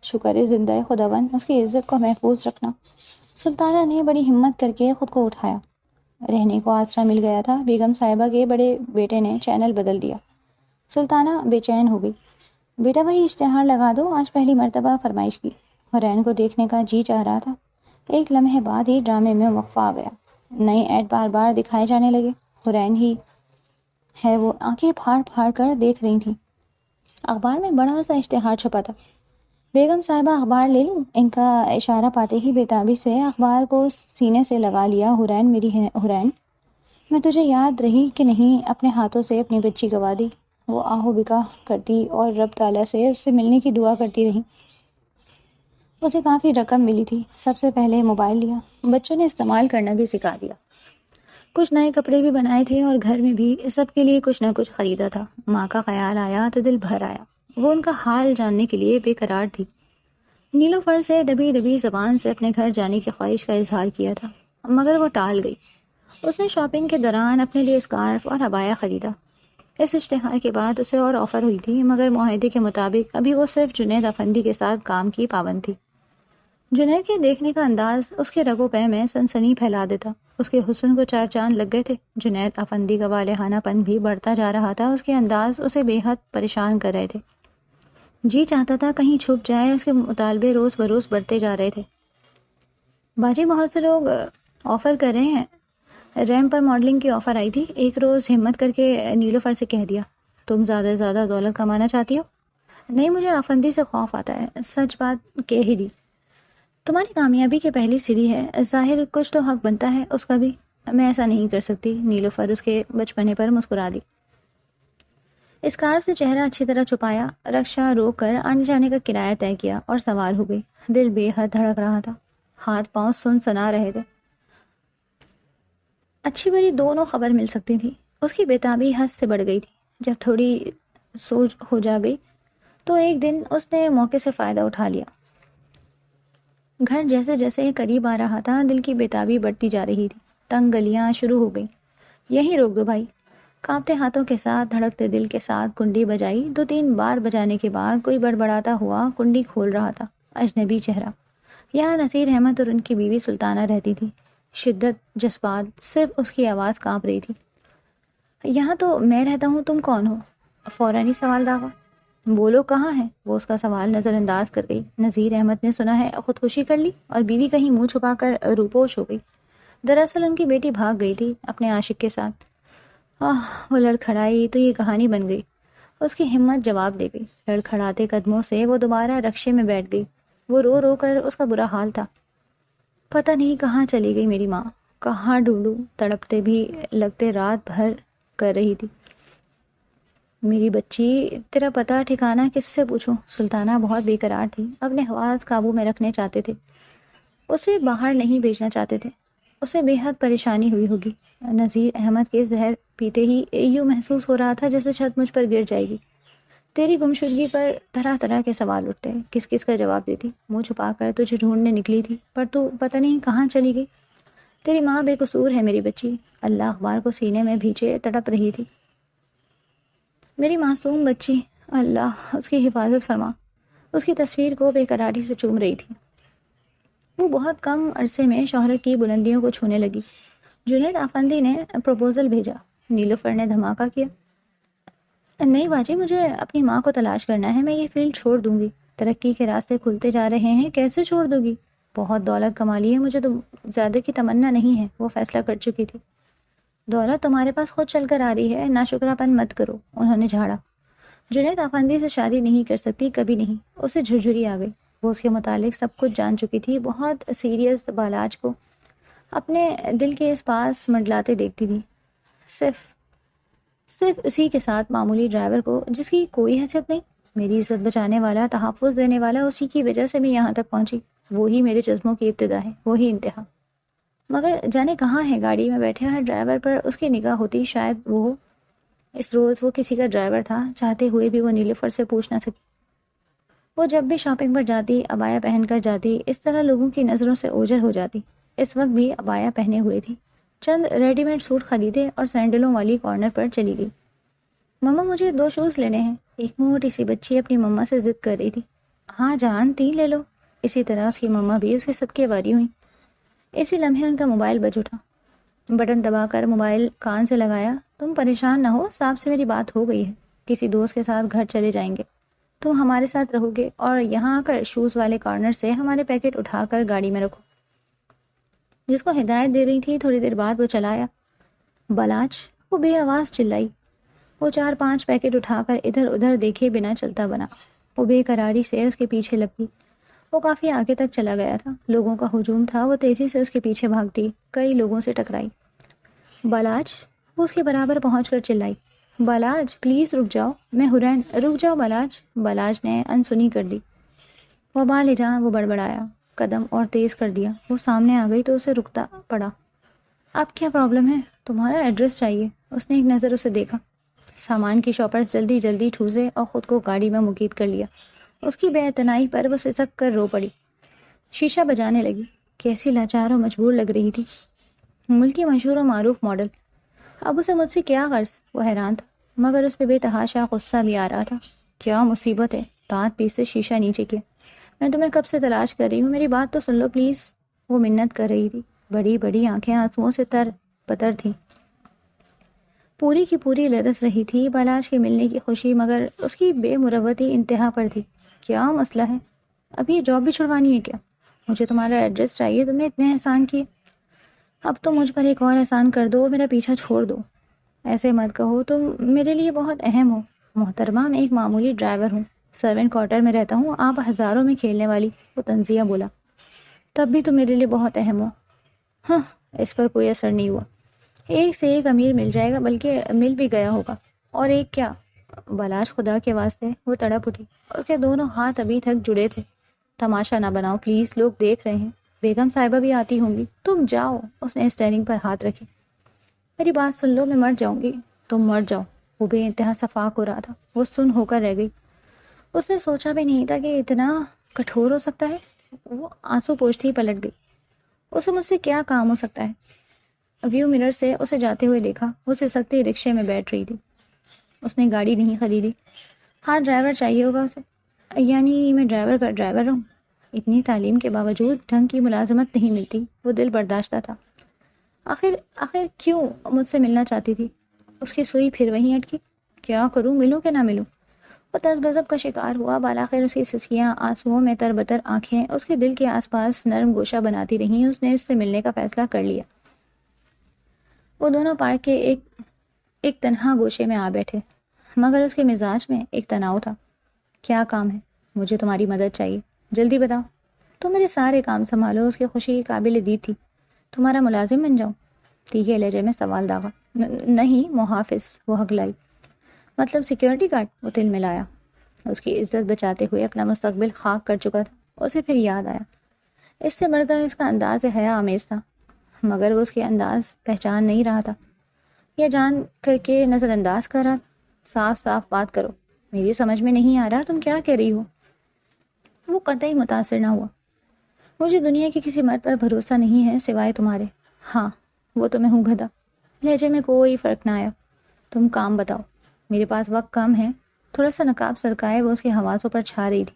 شکر ہے زندہ خداوند، اس کی عزت کو محفوظ رکھنا۔ سلطانہ نے بڑی ہمت کر کے خود کو اٹھایا۔ رہنے کو آسرا مل گیا تھا۔ بیگم صاحبہ کے بڑے بیٹے نے چینل بدل دیا۔ سلطانہ بے چین ہو گئی۔ بیٹا وہی اشتہار لگا دو، آج پہلی مرتبہ فرمائش کی۔ حرین کو دیکھنے کا جی چاہ رہا تھا۔ ایک لمحے بعد ہی ڈرامے میں وقفہ آ گیا۔ نئے ایڈ بار بار دکھائے جانے لگے۔ حرین ہی ہے وہ آنکھیں پھاڑ پھاڑ کر دیکھ رہی تھیں۔ اخبار میں بڑا سا اشتہار چھپا تھا۔ بیگم صاحبہ اخبار لے لوں؟ ان کا اشارہ پاتے ہی بےتابی سے اخبار کو سینے سے لگا لیا۔ حرین، میری حرین، میں تجھے یاد رہی کہ نہیں؟ اپنے ہاتھوں سے اپنی بچی گوا دی۔ وہ آہو بکا کرتی اور رب تعالیٰ سے اس سے ملنے کی دعا کرتی رہی۔ اسے کافی رقم ملی تھی۔ سب سے پہلے موبائل لیا، بچوں نے استعمال کرنا بھی سکھا دیا۔ کچھ نئے کپڑے بھی بنائے تھے اور گھر میں بھی سب کے لیے کچھ نہ کچھ خریدا تھا۔ ماں کا خیال آیا تو دل بھر آیا۔ وہ ان کا حال جاننے کے لیے بے قرار تھی۔ نیلوفر سے دبی دبی زبان سے اپنے گھر جانے کی خواہش کا اظہار کیا تھا، مگر وہ ٹال گئی۔ اس نے شاپنگ کے دوران اپنے لیے اسکارف اور عبایا خریدا۔ اس اشتہار کے بعد اسے اور آفر ہوئی تھی، مگر معاہدے کے مطابق ابھی وہ صرف جنید آفندی کے ساتھ کام کی پابند تھی۔ جنید کے دیکھنے کا انداز اس کے رگ و پے میں سنسنی پھیلا دیتا۔ اس کے حسن کو 4 چاند لگ گئے تھے۔ جنید آفندی کا والہانہ پن بھی بڑھتا جا رہا تھا۔ اس کے انداز اسے بے حد پریشان کر رہے تھے۔ جی چاہتا تھا کہیں چھپ جائے، اس کے مطالبے روز بروز بڑھتے جا رہے تھے۔ باجی بہت سے لوگ آفر کر رہے ہیں، ریم پر ماڈلنگ کی آفر آئی تھی۔ ایک روز ہمت کر کے نیلوفر سے کہہ دیا، تم زیادہ سے زیادہ دولت کمانا چاہتی ہو؟ نہیں، مجھے آفندی سے خوف آتا ہے، سچ بات کہہ ہی دی۔ تمہاری کامیابی کی پہلی سیڑھی ہے، ظاہر کچھ تو حق بنتا ہے اس کا بھی۔ میں ایسا نہیں کر سکتی، نیلوفر اس کے بچپنے پر مسکرا دی۔ اسکارف سے چہرہ اچھی طرح چھپایا، رکشہ روک کر آنے جانے کا کرایہ طے کیا اور سوار ہو گئی۔ دل بے حد دھڑک رہا تھا، ہاتھ پاؤں سنا رہے تھے۔ اچھی بری دونوں خبر مل سکتی تھی۔ اس کی بےتابی حد سے بڑھ گئی تھی۔ جب تھوڑی سوج ہو جا گئی تو ایک دن اس نے موقع سے فائدہ اٹھا لیا۔ گھر جیسے جیسے قریب آ رہا تھا، دل کی بےتابی بڑھتی جا رہی تھی۔ تنگ گلیاں شروع ہو گئیں۔ یہیں روک دو بھائی۔ کانپتے ہاتھوں کے ساتھ، دھڑکتے دل کے ساتھ کنڈی بجائی۔ 2-3 بار بجانے کے بعد کوئی بڑبڑاتا ہوا کنڈی کھول رہا تھا۔ اجنبی چہرہ۔ یہاں نصیر احمد اور ان کی بیوی سلطانہ رہتی تھی۔ شدت، جذبات، صرف اس کی آواز کانپ رہی تھی۔ یہاں تو میں رہتا ہوں، تم کون ہو؟ فوراً ہی سوال داغا۔ وہ لوگ کہاں ہیں؟ وہ اس کا سوال نظر انداز کر گئی۔ نذیر احمد نے سنا ہے خودکشی کر لی، اور بیوی کہیں منہ چھپا کر روپوش ہو گئی۔ دراصل ان کی بیٹی بھاگ گئی تھی اپنے عاشق کے ساتھ۔ وہ لڑکھڑائی تو یہ کہانی بن گئی۔ اس کی ہمت جواب دے گئی۔ لڑکھڑاتے قدموں سے وہ دوبارہ رکشے میں بیٹھ گئی۔ وہ رو رو کر اس کا برا حال تھا۔ پتہ نہیں کہاں چلی گئی میری ماں، کہاں ڈھونڈوں؟ تڑپتے بھی لگتے رات بھر کر رہی تھی۔ میری بچی، تیرا پتہ ٹھکانہ کس سے پوچھوں؟ سلطانہ بہت بے قرار تھی، اپنے حواس قابو میں رکھنے چاہتے تھے، اسے باہر نہیں بھیجنا چاہتے تھے۔ اسے بے حد پریشانی ہوئی ہوگی۔ نذیر احمد کے زہر پیتے ہی یوں محسوس ہو رہا تھا جیسے چھت مجھ پر گر جائے گی۔ تیری گمشدگی پر طرح طرح کے سوال اٹھتے، کس کس کا جواب دیتی؟ منہ چھپا کر تجھے ڈھونڈنے نکلی تھی، پر تو پتہ نہیں کہاں چلی گئی۔ تیری ماں بے قصور ہے میری بچی۔ اللہ اخبار کو سینے میں بھیجے تڑپ رہی تھی۔ میری معصوم بچی، اللہ اس کی حفاظت فرما۔ اس کی تصویر کو بے قراری سے چوم رہی تھی۔ وہ بہت کم عرصے میں شہرت کی بلندیوں کو چھونے لگی۔ جنید آفندی نے پروپوزل بھیجا۔ نیلوفر نے دھماکہ کیا، نہیں باجی، مجھے اپنی ماں کو تلاش کرنا ہے، میں یہ فیلڈ چھوڑ دوں گی۔ ترقی کے راستے کھلتے جا رہے ہیں، کیسے چھوڑ دوں گی؟ بہت دولت کما لی ہے، مجھے تو زیادہ کی تمنا نہیں ہے، وہ فیصلہ کر چکی تھی۔ دولت تمہارے پاس خود چل کر آ رہی ہے، ناشکراپن مت کرو، انہوں نے جھاڑا۔ جنید آفندی سے شادی نہیں کر سکتی، کبھی نہیں۔ اسے جھرجھری آ گئی۔ وہ اس کے متعلق سب کچھ جان چکی تھی۔ بہت سیریس بالاج کو اپنے دل کے اس پاس منڈلاتے دیکھتی تھی، صرف اسی کے ساتھ معمولی ڈرائیور کو جس کی کوئی حیثیت نہیں۔ میری عزت بچانے والا، تحفظ دینے والا، اسی کی وجہ سے میں یہاں تک پہنچی۔ وہی میرے جذبوں کی ابتدا ہے، وہی انتہا۔ مگر جانے کہاں ہے؟ گاڑی میں بیٹھے ہر ڈرائیور پر اس کی نگاہ ہوتی، شاید وہ ہو۔ اس روز وہ کسی کا ڈرائیور تھا، چاہتے ہوئے بھی وہ نیلوفر سے پوچھ نہ سکی۔ وہ جب بھی شاپنگ پر جاتی، عبایا پہن کر جاتی، اس طرح لوگوں کی نظروں سے اوجھل ہو جاتی۔ اس وقت بھی عبایا پہنے ہوئے تھی۔ چند ریڈی میڈ سوٹ خریدے اور سینڈلوں والی کارنر پر چلی گئی۔ مما، مجھے 2 شوز لینے ہیں۔ ایک موٹی سی بچی اپنی مما سے ضد کر رہی تھی۔ ہاں جان، 3 لے لو۔ اسی طرح اس کی مما بھی اس کے صدقے واری ہوئیں۔ اسی لمحے ان کا موبائل بج اٹھا۔ بٹن دبا کر موبائل کان سے لگایا۔ تم پریشان نہ ہو، صاحب سے میری بات ہو گئی ہے، کسی دوست کے ساتھ گھر چلے جائیں گے، تم ہمارے ساتھ رہو گے، اور یہاں آ کر شوز والے کارنر سے ہمارے پیکٹ اٹھا کر گاڑی میں رکھو۔ جس کو ہدایت دے رہی تھی، تھوڑی دیر بعد وہ چلایا۔ بلاچ، وہ بے آواز چلائی۔ وہ 4-5 پیکٹ اٹھا کر ادھر ادھر دیکھے بنا چلتا بنا۔ وہ بے قراری سے اس کے پیچھے لپکی۔ وہ کافی آگے تک چلا گیا تھا۔ لوگوں کا ہجوم تھا، وہ تیزی سے اس کے پیچھے بھاگتی، کئی لوگوں سے ٹکرائی۔ بالاج، وہ اس کے برابر پہنچ کر چلائی۔ بالاج پلیز رک جاؤ، میں حرین، رک جاؤ بالاج۔ بالاج نے انسنی کر دی۔ وبال جان، وہ بڑبڑایا، قدم اور تیز کر دیا۔ وہ سامنے آ گئی تو اسے رکتا پڑا۔ اب کیا پرابلم ہے؟ تمہارا ایڈریس چاہیے۔ اس نے ایک نظر اسے دیکھا۔ سامان کی شاپرز جلدی جلدی ٹھوسے اور خود کو گاڑی میں مقید کر لیا۔ اس کی بے اعتنائی پر وہ سسک کر رو پڑی۔ شیشہ بجانے لگی۔ کیسی لاچار و مجبور لگ رہی تھی۔ ملکی مشہور و معروف ماڈل۔ اب اسے مجھ سے کیا غرض؟ وہ حیران تھا، مگر اس پہ بے تحاشا غصہ بھی آ رہا تھا۔ کیا مصیبت ہے؟ دانت پیستے شیشہ نیچے کیا۔ میں تمہیں کب سے تلاش کر رہی ہوں، میری بات تو سن لو پلیز۔ وہ منت کر رہی تھی۔ بڑی بڑی آنکھیں آنسوؤں سے تر بتر تھیں۔ پوری کی پوری لرز رہی تھی بالاج کے ملنے کی خوشی، مگر اس کی بے مروتی انتہا پر تھی۔ کیا مسئلہ ہے؟ اب یہ جاب بھی چھڑوانی ہے کیا؟ مجھے تمہارا ایڈریس چاہیے، تم نے اتنے احسان کیے، اب تو مجھ پر ایک اور احسان کر دو، میرا پیچھا چھوڑ دو۔ ایسے مت کہو، تم میرے لیے بہت اہم ہو۔ محترمہ، میں ایک معمولی ڈرائیور ہوں، سروینٹ کوارٹر میں رہتا ہوں، آپ ہزاروں میں کھیلنے والی، وہ طنزیہ بولا۔ تب بھی تم میرے لیے بہت اہم ہو۔ ہاں، اس پر کوئی اثر نہیں ہوا۔ ایک سے ایک امیر مل جائے گا، بلکہ مل بھی گیا ہوگا۔ اور ایک کیا؟ بالاش، خدا کے واسطے، وہ تڑپ اٹھی۔ اس کے دونوں ہاتھ ابھی تک جڑے تھے۔ تماشا نہ بناؤ پلیز، لوگ دیکھ رہے ہیں، بیگم صاحبہ بھی آتی ہوں گی، تم جاؤ۔ اس نے اسٹیئرنگ پر ہاتھ رکھے۔ میری بات سن لو، میں مر جاؤں گی۔ تم مر جاؤ۔ وہ بے انتہا صفاق ہو رہا تھا، وہ سن ہو کر رہ گئی۔ اس نے سوچا بھی نہیں تھا کہ اتنا کٹھور ہو سکتا ہے۔ وہ آنسو پوچھتی ہی پلٹ گئی۔ اسے مجھ سے کیا کام ہو سکتا ہے؟ ویو مرر سے اسے جاتے ہوئے دیکھا، وہ سسکتی رکشے میں بیٹھ رہی تھی۔ اس نے گاڑی نہیں خریدی۔ ہاں، ڈرائیور چاہیے ہوگا اسے۔ یعنی میں ڈرائیور کا ڈرائیور ہوں؟ اتنی تعلیم کے باوجود ڈھنگ کی ملازمت نہیں ملتی۔ وہ دل برداشتہ تھا۔ آخر کیوں مجھ سے ملنا چاہتی تھی؟ اس کی سوئی پھر وہیں اٹکی۔ کیا کروں، ملوں کہ نہ ملوں؟ وہ تذ غضب کا شکار ہوا۔ بالآخر اس کی سسکیاں آنسوؤں میں تربتر آنکھیں اس کے دل کے آس پاس نرم گوشہ بناتی رہیں۔ اس نے اس سے ملنے کا فیصلہ کر لیا۔ وہ دونوں پارک کے ایک تنہا گوشے میں آ بیٹھے، مگر اس کے مزاج میں ایک تناؤ تھا۔ کیا کام ہے؟ مجھے تمہاری مدد چاہیے، جلدی بتاؤ۔ تم میرے سارے کام سنبھالو۔ اس کی خوشی قابل دید تھی۔ تمہارا ملازم بن جاؤں؟ تیکھے لہجے میں سوال داغا۔ نہیں، محافظ، وہ ہکلائی۔ مطلب سیکیورٹی گارڈ؟ وہ تل ملایا۔ اس کی عزت بچاتے ہوئے اپنا مستقبل خاک کر چکا تھا۔ اسے پھر یاد آیا، اس سے بڑھ کر اس کا انداز حیا آمیز تھا، مگر وہ اس کے انداز پہچان نہیں رہا تھا، یا جان کر کے نظر انداز کر رہا۔ صاف صاف بات کرو، میری سمجھ میں نہیں آ رہا تم کیا کہہ رہی ہو۔ وہ قطعی متاثر نہ ہوا۔ مجھے دنیا کے کسی مرد پر بھروسہ نہیں ہے سوائے تمہارے۔ ہاں، وہ تو میں ہوں گدھا۔ لہجے میں کوئی فرق نہ آیا۔ تم کام بتاؤ، میرے پاس وقت کم ہے۔ تھوڑا سا نقاب سرکائے وہ اس کے حواسوں پر چھا رہی تھی۔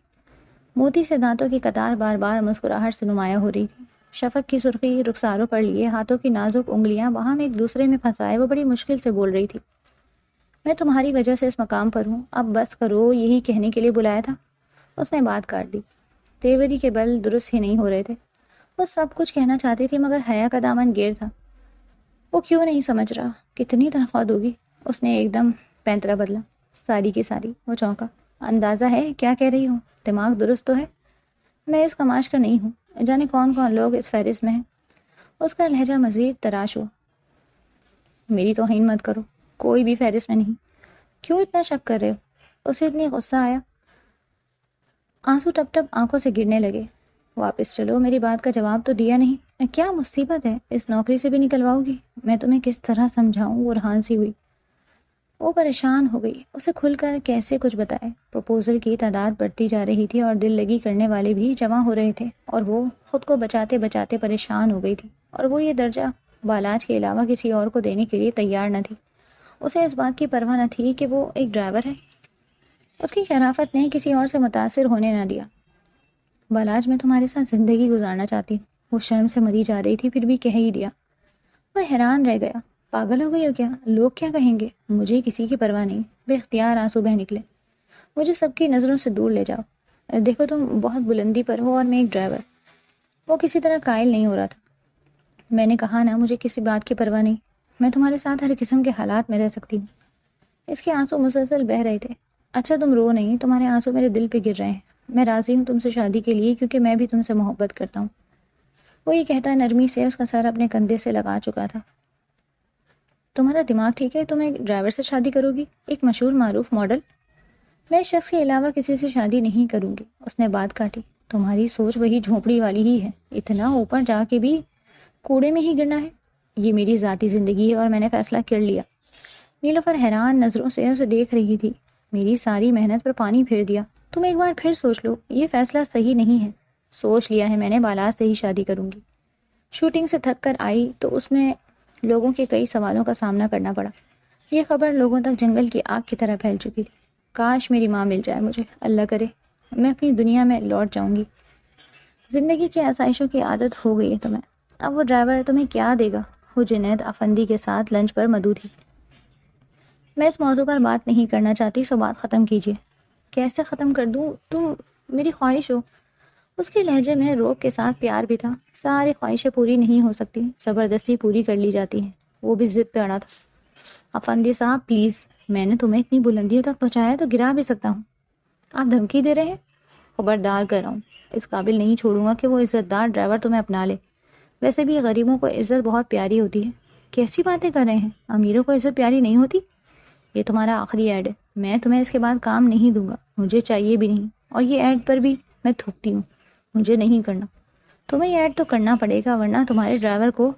موتی سے دانتوں کی قطار بار بار مسکراہٹ سے نمایاں ہو رہی تھی۔ شفق کی سرخی رخساروں پر لیے ہاتھوں کی نازک انگلیاں وہاں میں ایک دوسرے میں پھنسائے وہ بڑی مشکل سے بول رہی تھی۔ میں تمہاری وجہ سے اس مقام پر ہوں، اب بس کرو، یہی کہنے کے لیے بلایا تھا۔ اس نے بات کاٹ دی۔ تیوری کے بل درست ہی نہیں ہو رہے تھے۔ وہ سب کچھ کہنا چاہتی تھی، مگر حیا کا دامن گیر تھا۔ وہ کیوں نہیں سمجھ رہا؟ کتنی تنخواہ دوگی؟ اس نے ایک دم پینترا بدلا۔ ساری کی ساری۔ وہ چونکا۔ اندازہ ہے کیا کہہ رہی ہوں؟ دماغ درست تو ہے؟ میں اس کماش کا نہیں ہوں، جانے کون کون لوگ اس فہرست میں ہیں۔ اس کا لہجہ مزید تراش ہوا۔ میری توہین مت کرو، کوئی بھی فہرست میں نہیں۔ کیوں اتنا شک کر رہے ہو؟ اسے اتنی غصہ آیا، آنسو ٹپ ٹپ آنکھوں سے گرنے لگے۔ واپس چلو، میری بات کا جواب تو دیا نہیں۔ کیا مصیبت ہے؟ اس نوکری سے بھی نکلواؤ گی؟ میں تمہیں کس طرح سمجھاؤں؟ وہ رہان سی ہوئی۔ وہ پریشان ہو گئی، اسے کھل کر کیسے کچھ بتائے۔ پروپوزل کی تعداد بڑھتی جا رہی تھی اور دل لگی کرنے والے بھی جمع ہو رہے تھے، اور وہ خود کو بچاتے بچاتے پریشان ہو گئی تھی، اور وہ یہ درجہ بالاج کے علاوہ کسی اور کو دینے کے لیے تیار نہ تھی۔ اسے اس بات کی پرواہ نہ تھی کہ وہ ایک ڈرائیور ہے۔ اس کی شرافت نے کسی اور سے متاثر ہونے نہ دیا۔ بالاج، میں تمہارے ساتھ زندگی گزارنا چاہتی ہوں۔ وہ شرم سے مری جا رہی تھی، پھر بھی کہہ ہی دیا۔ وہ حیران رہ گیا۔ پاگل ہو گئی ہو کیا؟ لوگ کیا کہیں گے؟ مجھے کسی کی پرواہ نہیں۔ بے اختیار آنسو بہہ نکلے۔ مجھے سب کی نظروں سے دور لے جاؤ۔ دیکھو، تم بہت بلندی پر ہو اور میں ایک ڈرائیور۔ وہ کسی طرح قائل نہیں ہو رہا تھا۔ میں نے کہا نا، مجھے کسی بات کی پرواہ نہیں۔ میں تمہارے ساتھ ہر قسم کے حالات میں رہ سکتی ہوں۔ اس کے آنسو مسلسل بہہ رہے تھے۔ اچھا تم رو نہیں، تمہارے آنسو میرے دل پہ گر رہے ہیں۔ میں راضی ہوں تم سے شادی کے لیے، کیونکہ میں بھی تم سے محبت کرتا ہوں۔ وہ یہ کہتا نرمی سے اس کا سر اپنے کندھے سے لگا چکا تھا۔ تمہارا دماغ ٹھیک ہے؟ تم ایک ڈرائیور سے شادی کرو گی؟ ایک مشہور معروف ماڈل؟ میں اس شخص کے علاوہ کسی سے شادی نہیں کروں گی۔ اس نے بات کاٹی۔ تمہاری سوچ وہی جھونپڑی والی ہی ہے، اتنا اوپر جا کے بھی کوڑے میں ہی گرنا ہے۔ یہ میری ذاتی زندگی ہے اور میں نے فیصلہ کر لیا۔ نیلوفر حیران نظروں سے اسے دیکھ رہی تھی۔ میری ساری محنت پر پانی پھیر دیا۔ تم ایک بار پھر سوچ لو، یہ فیصلہ صحیح نہیں ہے۔ سوچ لیا ہے میں نے، بالاج سے ہی شادی کروں گی۔ شوٹنگ سے تھک کر آئی تو اس میں لوگوں کے کئی سوالوں کا سامنا کرنا پڑا۔ یہ خبر لوگوں تک جنگل کی آگ کی طرح پھیل چکی تھی۔ کاش میری ماں مل جائے مجھے، اللہ کرے میں اپنی دنیا میں لوٹ جاؤں گی۔ زندگی کی آسائشوں کی عادت ہو گئی ہے تمہیں۔ اب وہ ڈرائیور تمہیں کیا دے گا؟ وہ جنید افندی کے ساتھ لنچ پر مدعو تھی۔ میں اس موضوع پر بات نہیں کرنا چاہتی، سو بات ختم کیجیے۔ کیسے ختم کر دوں؟ تم میری خواہش ہو۔ اس کے لہجے میں روب کے ساتھ پیار بھی تھا۔ ساری خواہشیں پوری نہیں ہو سکتی، زبردستی پوری کر لی جاتی ہیں۔ وہ بھی ضد پہ اڑا تھا۔ افندی صاحب پلیز، میں نے تمہیں اتنی بلندیوں تک پہنچایا تو گرا بھی سکتا ہوں۔ آپ دھمکی دے رہے ہیں؟ خبردار کر رہا ہوں، اس قابل نہیں چھوڑوں گا کہ وہ عزت دار ڈرائیور تمہیں اپنا لے۔ ویسے بھی غریبوں کو عزت بہت پیاری ہوتی ہے۔ کیسی باتیں کر رہے ہیں؟ امیروں کو عزت پیاری نہیں ہوتی؟ یہ تمہارا آخری ایڈ ہے، میں تمہیں اس کے بعد کام نہیں دوں گا، مجھے چاہیے بھی نہیں، اور یہ ایڈ پر بھی میں تھوکتی ہوں، مجھے نہیں کرنا۔ تمہیں یہ ایڈ تو کرنا پڑے گا، ورنہ تمہارے ڈرائیور کو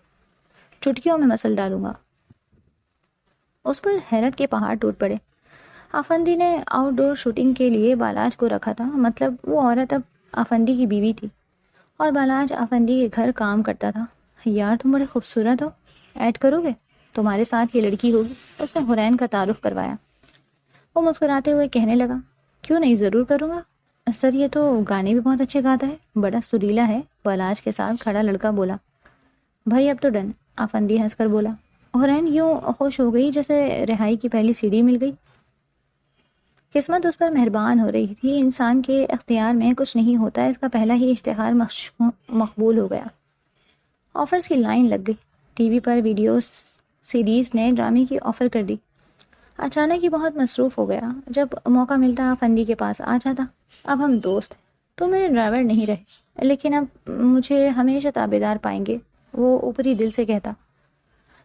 چٹکیوں میں مسل ڈالوں گا۔ اس پر حیرت کے پہاڑ ٹوٹ پڑے۔ آفندی نے آؤٹ ڈور شوٹنگ کے لیے بالاج کو رکھا تھا، مطلب وہ عورت اب آفندی کی بیوی تھی اور بالاج آفندی کے گھر کام کرتا تھا۔ یار تم بڑے خوبصورت ہو، ایڈ کرو گے؟ تمہارے ساتھ یہ لڑکی ہوگی، اس نے حرین کا تعارف کروایا۔ وہ مسکراتے ہوئے کہنے لگا، کیوں نہیں، ضرور کروں گا۔ سر یہ تو گانے بھی بہت اچھے گاتا ہے، بڑا سریلا ہے، بالاج کے ساتھ کھڑا لڑکا بولا۔ بھائی اب تو ڈن، آفندی ہنس کر بولا۔ حرین یوں خوش ہو گئی جیسے رہائی کی پہلی سیڑھی مل گئی۔ قسمت اس پر مہربان ہو رہی تھی۔ انسان کے اختیار میں کچھ نہیں ہوتا، اس کا پہلا ہی اشتہار مقبول ہو گیا۔ آفرز کی لائن لگ گئی۔ ٹی وی پر ویڈیو سیریز نے ڈرامے کی آفر کر دی۔ اچانک ہی بہت مصروف ہو گیا۔ جب موقع ملتا آفندی کے پاس آ جاتا۔ اب ہم دوست ہیں، تو میرے ڈرائیور نہیں رہے، لیکن اب مجھے ہمیشہ تابعدار پائیں گے، وہ اوپری دل سے کہتا۔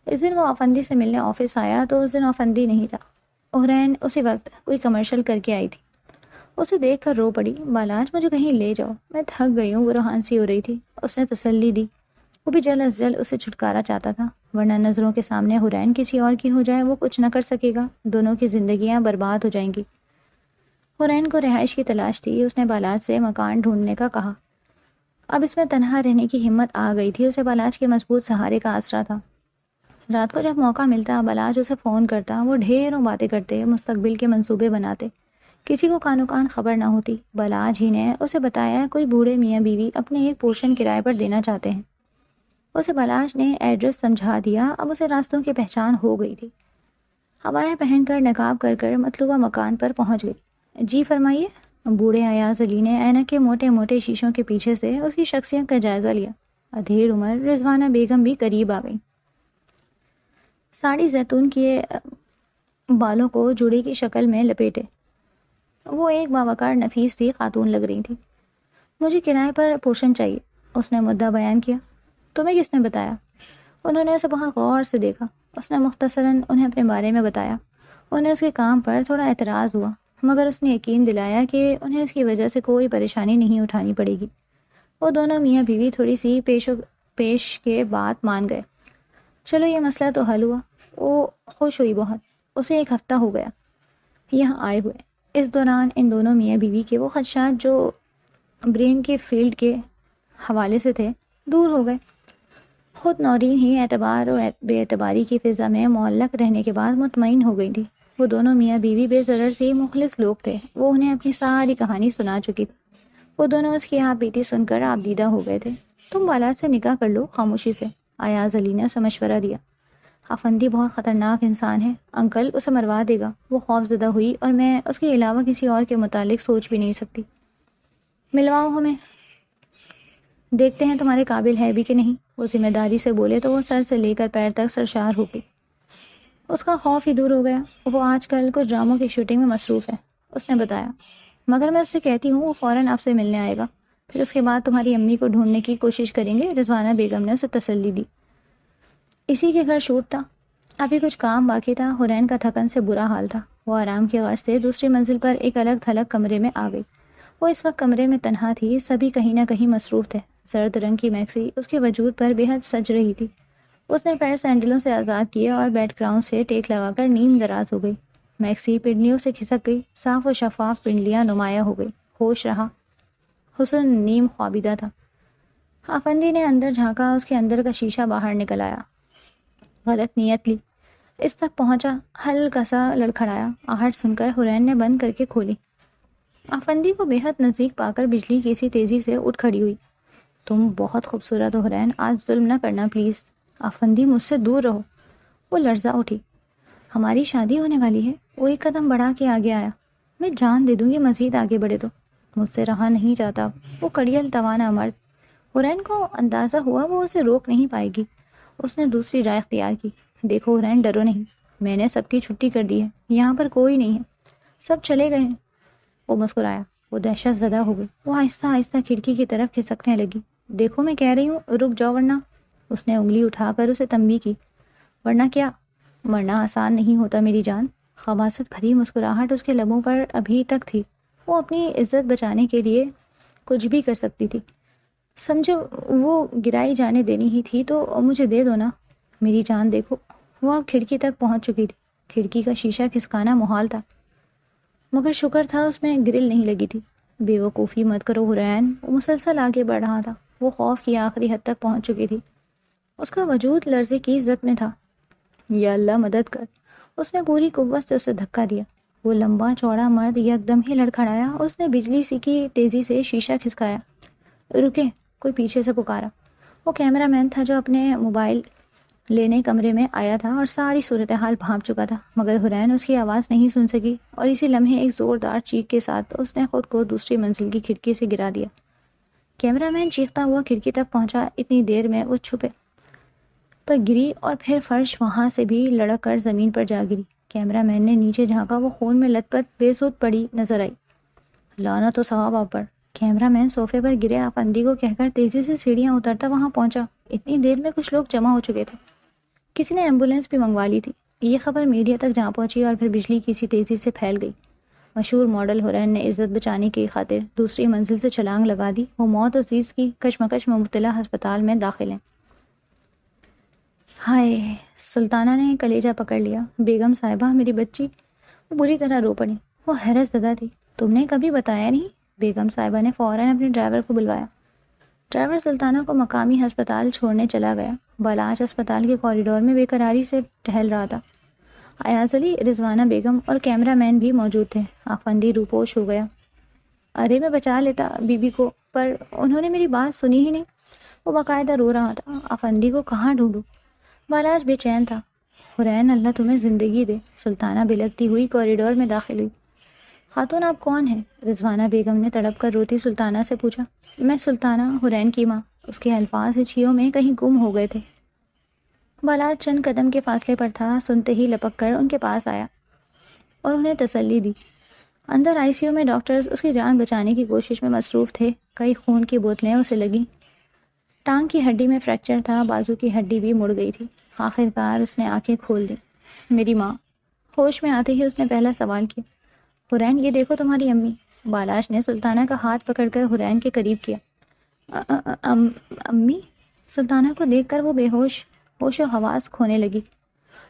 اس دن وہ آفندی سے ملنے آفس آیا تو اس دن آفندی نہیں تھا۔ حرین اسی وقت کوئی کمرشل کر کے آئی تھی۔ اسے دیکھ کر رو پڑی۔ بالاج مجھے کہیں لے جاؤ، میں تھک گئی ہوں، وہ روحان سی ہو رہی تھی۔ اس نے تسلی دی۔ وہ بھی جلد از جلد اسے چھٹکارا چاہتا تھا، ورنہ نظروں کے سامنے حرین کسی اور کی ہو جائے وہ کچھ نہ کر سکے گا، دونوں کی زندگیاں برباد ہو جائیں گی۔ حرین کو رہائش کی تلاش تھی۔ اس نے بالاج سے مکان ڈھونڈنے کا کہا۔ اب اس میں تنہا رہنے کی ہمت آ گئی تھی، اسے بالاج کے مضبوط سہارے کا آسرا تھا۔ رات کو جب موقع ملتا بالاج اسے فون کرتا، وہ ڈھیروں باتیں کرتے، مستقبل کے منصوبے بناتے۔ کسی کو کانو کان خبر نہ ہوتی۔ بالاج ہی نے اسے بتایا کوئی بوڑھے میاں بیوی اپنے ایک پورشن کرائے پر دینا چاہتے ہیں۔ اسے بالاج نے ایڈریس سمجھا دیا۔ اب اسے راستوں کی پہچان ہو گئی تھی۔ عبایا پہن کر نقاب کر کر مطلوبہ مکان پر پہنچ گئی۔ جی فرمائیے۔ بوڑھے ایاز علی نے اینک کے موٹے موٹے شیشوں کے پیچھے سے اس کی شخصیت کا جائزہ لیا۔ ادھیڑ عمر رضوانہ بیگم بھی قریب آ گئی۔ ساڑی زیتون کے بالوں کو جوڑے کی شکل میں لپیٹے وہ ایک باوقار نفیس سی خاتون لگ رہی تھی۔ مجھے کرائے پر پورشن چاہیے، اس نے مدعا بیان کیا۔ تمہیں کس نے بتایا؟ انہوں نے اسے بہت غور سے دیکھا۔ اس نے مختصراً انہیں اپنے بارے میں بتایا۔ انہیں اس کے کام پر تھوڑا اعتراض ہوا، مگر اس نے یقین دلایا کہ انہیں اس کی وجہ سے کوئی پریشانی نہیں اٹھانی پڑے گی۔ وہ دونوں میاں بیوی تھوڑی سی پیش کے بات مان گئے۔ چلو یہ مسئلہ تو حل ہوا۔ وہ خوش ہوئی بہت۔ اسے ایک ہفتہ ہو گیا یہاں آئے ہوئے۔ اس دوران ان دونوں میاں بیوی کے وہ خدشات جو برین کے فیلڈ کے حوالے سے تھے دور ہو گئے۔ خود نورین ہی اعتبار و بے اعتباری کی فضا میں معلق رہنے کے بعد مطمئن ہو گئی تھی۔ وہ دونوں میاں بیوی بے ضرر سے مخلص لوگ تھے۔ وہ انہیں اپنی ساری کہانی سنا چکی تھی۔ وہ دونوں اس کی آپ بیتی سن کر آپ دیدہ ہو گئے تھے۔ تم بالاج سے نکاح کر لو خاموشی سے، ایاز علی نے اسے مشورہ دیا۔ آفندی بہت خطرناک انسان ہے، انکل اسے مروا دے گا۔ وہ خوف زدہ ہوئی، اور میں اس کے علاوہ کسی اور کے متعلق سوچ بھی نہیں سکتی۔ ملواؤ ہمیں، دیکھتے ہیں تمہارے قابل ہے بھی کہ نہیں۔ وہ ذمہ داری سے بولے تو وہ سر سے لے کر پیر تک سرشار ہو گئی۔ اس کا خوف ہی دور ہو گیا۔ وہ آج کل کچھ ڈراموں کی شوٹنگ میں مصروف ہے، اس نے بتایا، مگر میں اس سے کہتی ہوں وہ فوراً آپ سے ملنے آئے گا، پھر اس کے بعد تمہاری امی کو ڈھونڈنے کی کوشش کریں گے۔ رضوانہ بیگم نے اسے تسلی دی۔ اسی کے گھر شوٹ تھا، ابھی کچھ کام باقی تھا۔ حرین کا تھکن سے برا حال تھا۔ وہ آرام کی غرض سے دوسری منزل پر ایک الگ تھلگ کمرے میں آ گئی۔ وہ اس وقت کمرے میں تنہا تھی، سبھی کہیں نہ کہیں مصروف تھے۔ زرد رنگ کی میکسی اس کے وجود پر بے حد سج رہی تھی۔ اس نے پیر سینڈلوں سے آزاد کیے اور بیڈ گراؤنڈ سے ٹیک لگا کر نیم دراز ہو گئی۔ میکسی پنڈلیوں سے کھسک گئی، صاف و شفاف پنڈلیاں نمایاں ہو گئی۔ ہوش رہا، حسن نیم خوابیدہ تھا۔ آفندی نے اندر جھانکا، اس کے اندر کا شیشہ باہر نکل آیا۔ غلط نیت لی، اس تک پہنچا، ہلکا سا لڑکھڑایا۔ آہٹ سن کر حرین نے بند کر کے کھولی۔ آفندی کو بے حد نزدیک پا کر بجلی کی سی تیزی سے اٹھ کھڑی ہوئی۔ تم بہت خوبصورت ہو حرین، آج ظلم نہ کرنا پلیز۔ آفندی مجھ سے دور رہو۔ وہ لرزا اٹھی۔ ہماری شادی ہونے والی ہے۔ وہ ایک قدم بڑھا کے آگے آیا۔ میں جان دے دوں گی مزید آگے بڑھے تو۔ مجھ سے رہا نہیں جاتا۔ وہ کڑیل توانا مرد، حرین کو اندازہ ہوا وہ اسے روک نہیں پائے گی۔ اس نے دوسری رائے اختیار کی۔ دیکھو حرین، ڈرو نہیں، میں نے سب کی چھٹی کر دی ہے، یہاں پر کوئی نہیں ہے، سب چلے گئے ہیں۔ وہ مسکرایا۔ وہ دہشت زدہ ہو گئی۔ وہ آہستہ آہستہ کھڑکی کی طرف کھسکنے لگی۔ دیکھو میں کہہ رہی ہوں، رک جاؤ ورنہ۔ اس نے انگلی اٹھا کر اسے تنبیہ کی۔ ورنہ کیا؟ مرنا آسان نہیں ہوتا میری جان۔ خباثت بھری مسکراہٹ اس کے لبوں پر ابھی تک تھی۔ وہ اپنی عزت بچانے کے لیے کچھ بھی کر سکتی تھی۔ سمجھو وہ گرائی جانے دینی ہی تھی تو مجھے دے دو نا میری جان۔ دیکھو وہ اب کھڑکی تک پہنچ چکی تھی۔ کھڑکی کا شیشہ کھسکانا محال تھا، مگر شکر تھا اس میں گرل نہیں لگی تھی۔ بے وقوفی مت کرو حرین۔ وہ مسلسل آگے بڑھ رہا تھا۔ وہ خوف کی آخری حد تک پہنچ چکی تھی۔ اس کا وجود لرزے کی زد میں تھا۔ یا اللہ مدد کر! اس نے پوری قوت سے اسے دھکا دیا۔ وہ لمبا چوڑا مرد یکدم ہی لڑکھڑایا۔ اس نے بجلی سی کی تیزی سے شیشہ کھسکایا۔ رکے! کوئی پیچھے سے پکارا۔ وہ کیمرہ مین تھا جو اپنے موبائل لینے کمرے میں آیا تھا اور ساری صورتحال بھانپ چکا تھا، مگر حرین اس کی آواز نہیں سن سکی، اور اسی لمحے ایک زوردار چیخ کے ساتھ اس نے خود کو دوسری منزل کی کھڑکی سے گرا دیا۔ کیمرہ مین چیختا ہوا کھڑکی تک پہنچا۔ اتنی دیر میں وہ چھپے پر گری اور پھر فرش وہاں سے بھی لڑک کر زمین پر جا گری۔ کیمرہ مین نے نیچے جھانکا۔ وہ خون میں لت پت بے سود پڑی نظر آئی۔ لعنت و ثواب آپ پر! کیمرہ مین صوفے پر گرے آفندی کو کہہ کر تیزی سے سیڑھیاں اترتا وہاں پہنچا۔ اتنی دیر میں کچھ لوگ جمع ہو چکے تھے۔ کسی نے ایمبولینس بھی منگوا لی تھی۔ یہ خبر میڈیا تک جا پہنچی اور پھر بجلی کی سی تیزی سے پھیل گئی۔ مشہور ماڈل حرین نے عزت بچانے کی خاطر دوسری منزل سے چھلانگ لگا دی۔ وہ موت و چیز کی کشمکش میں مبتلا ہسپتال میں داخل ہیں۔ ہائے! سلطانہ نے کلیجہ پکڑ لیا۔ بیگم صاحبہ، میری بچی! وہ بری طرح رو پڑی۔ وہ حیرت زدہ تھی۔ تم نے کبھی بتایا نہیں؟ بیگم صاحبہ نے فوراً اپنے ڈرائیور کو بلوایا۔ ڈرائیور سلطانہ کو مقامی ہسپتال چھوڑنے چلا گیا۔ بالاچ اسپتال کے کوریڈور میں بے قراری سے ٹہل رہا تھا۔ ایاز علی، رضوانہ بیگم اور کیمرہ مین بھی موجود تھے۔ آفندی روپوش ہو گیا۔ ارے میں بچا لیتا بی بی کو، پر انہوں نے میری بات سنی ہی نہیں۔ وہ باقاعدہ رو رہا تھا۔ آفندی کو کہاں ڈھونڈوں؟ بالاچ بے چین تھا۔ حرین، اللہ تمہیں زندگی دے۔ سلطانہ بلکتی ہوئی کوریڈور میں داخل ہوئی۔ خاتون آپ کون ہیں؟ رضوانہ بیگم نے تڑپ کر روتی سلطانہ سے پوچھا۔ میں سلطانہ، حرین کی ماں۔ اس کے الفاظ ہچھیوں میں کہیں گم ہو گئے تھے۔ بالاچ چند قدم کے فاصلے پر تھا، سنتے ہی لپک کر ان کے پاس آیا اور انہیں تسلی دی۔ اندر آئی سی یو میں ڈاکٹرز اس کی جان بچانے کی کوشش میں مصروف تھے۔ کئی خون کی بوتلیں اسے لگیں۔ ٹانگ کی ہڈی میں فریکچر تھا، بازو کی ہڈی بھی مڑ گئی تھی۔ آخر کار اس نے آنکھیں کھول دیں۔ میری ماں! ہوش میں آتے ہی اس نے پہلا سوال کیا۔ حرین، یہ دیکھو تمہاری امی۔ بالاچ نے سلطانہ کا ہاتھ پکڑ کر حرین کے قریب کیا۔ امی؟ سلطانہ کو دیکھ کر وہ ہوش و حواس کھونے لگی۔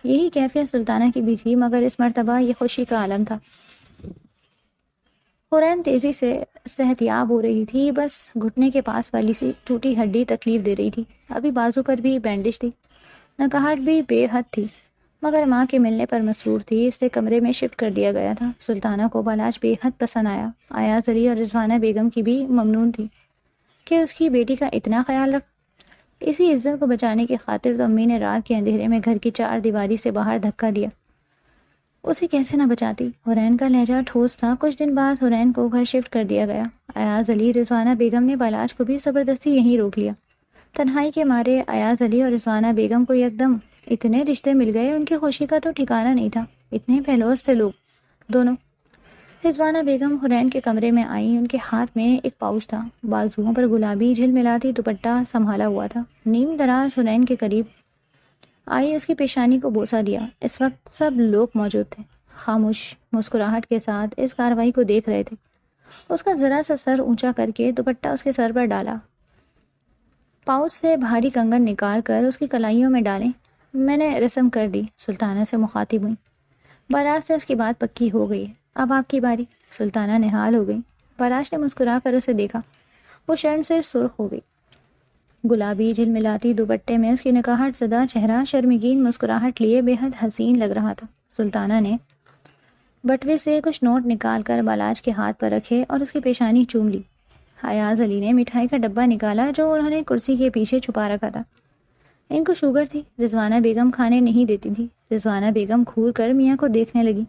یہی کیفیت سلطانہ کی بھی تھی، مگر اس مرتبہ یہ خوشی کا عالم تھا۔ حرین تیزی سے صحت یاب ہو رہی تھی، بس گھٹنے کے پاس والی سی ٹوٹی ہڈی تکلیف دے رہی تھی۔ ابھی بازو پر بھی بینڈیج تھی۔ نکاہٹ بھی بے حد تھی، مگر ماں کے ملنے پر مسرور تھی، اس سے کمرے میں شفٹ کر دیا گیا تھا۔ سلطانہ کو بالاچ بے حد پسند آیا۔ ایاز علی اور رضوانہ بیگم کی بھی ممنون تھی کہ اس کی بیٹی کا اتنا خیال رکھ۔ اسی عزت کو بچانے کی خاطر تو امی نے رات کے اندھیرے میں گھر کی چار دیواری سے باہر دھکا دیا۔ اسے کیسے نہ بچاتی؟ حرین کا لہجہ ٹھوس تھا۔ کچھ دن بعد حرین کو گھر شفٹ کر دیا گیا۔ ایاز علی، رضوانہ بیگم نے بالاچ کو بھی زبردستی یہیں روک لیا۔ تنہائی کے مارے ایاز علی اور رضوانہ بیگم کو یکدم اتنے رشتے مل گئے، ان کی خوشی کا تو ٹھکانہ نہیں تھا۔ اتنے بہلوز تھے لوگ دونوں۔ رضوانہ بیگم حرین کے کمرے میں آئیں۔ ان کے ہاتھ میں ایک پاؤچ تھا، بازوؤں پر گلابی جھلملاتی دوپٹہ سنبھالا ہوا تھا۔ نیم دراز حرین کے قریب آئی، اس کی پیشانی کو بوسہ دیا۔ اس وقت سب لوگ موجود تھے، خاموش مسکراہٹ کے ساتھ اس کارروائی کو دیکھ رہے تھے۔ اس کا ذرا سا سر اونچا کر کے دوپٹہ اس کے سر پر ڈالا۔ پاؤچ سے بھاری کنگن نکال کر اس کی کلائیوں میں ڈالیں۔ میں نے رسم کر دی، سلطانہ سے مخاطب ہوئی۔ بالاچ سے اس کی بات پکی ہو گئی ہے، اب آپ کی باری۔ سلطانہ نہال ہو گئی۔ بالاچ نے مسکرا کر اسے دیکھا۔ وہ شرم سے سرخ ہو گئی۔ گلابی جھلملاتی دوپٹے میں اس کی نکاہٹ زدہ چہرہ شرمگین مسکراہٹ لیے بے حد حسین لگ رہا تھا۔ سلطانہ نے بٹوے سے کچھ نوٹ نکال کر بالاچ کے ہاتھ پر رکھے اور اس کی پیشانی چوم لی۔ ایاز علی نے مٹھائی کا ڈبہ نکالا جو انہوں نے کرسی کے پیچھے چھپا رکھا تھا۔ ان کو شوگر تھی، رضوانہ بیگم کھانے نہیں دیتی تھی۔ رضوانہ بیگم گھور کر میاں کو دیکھنے لگی۔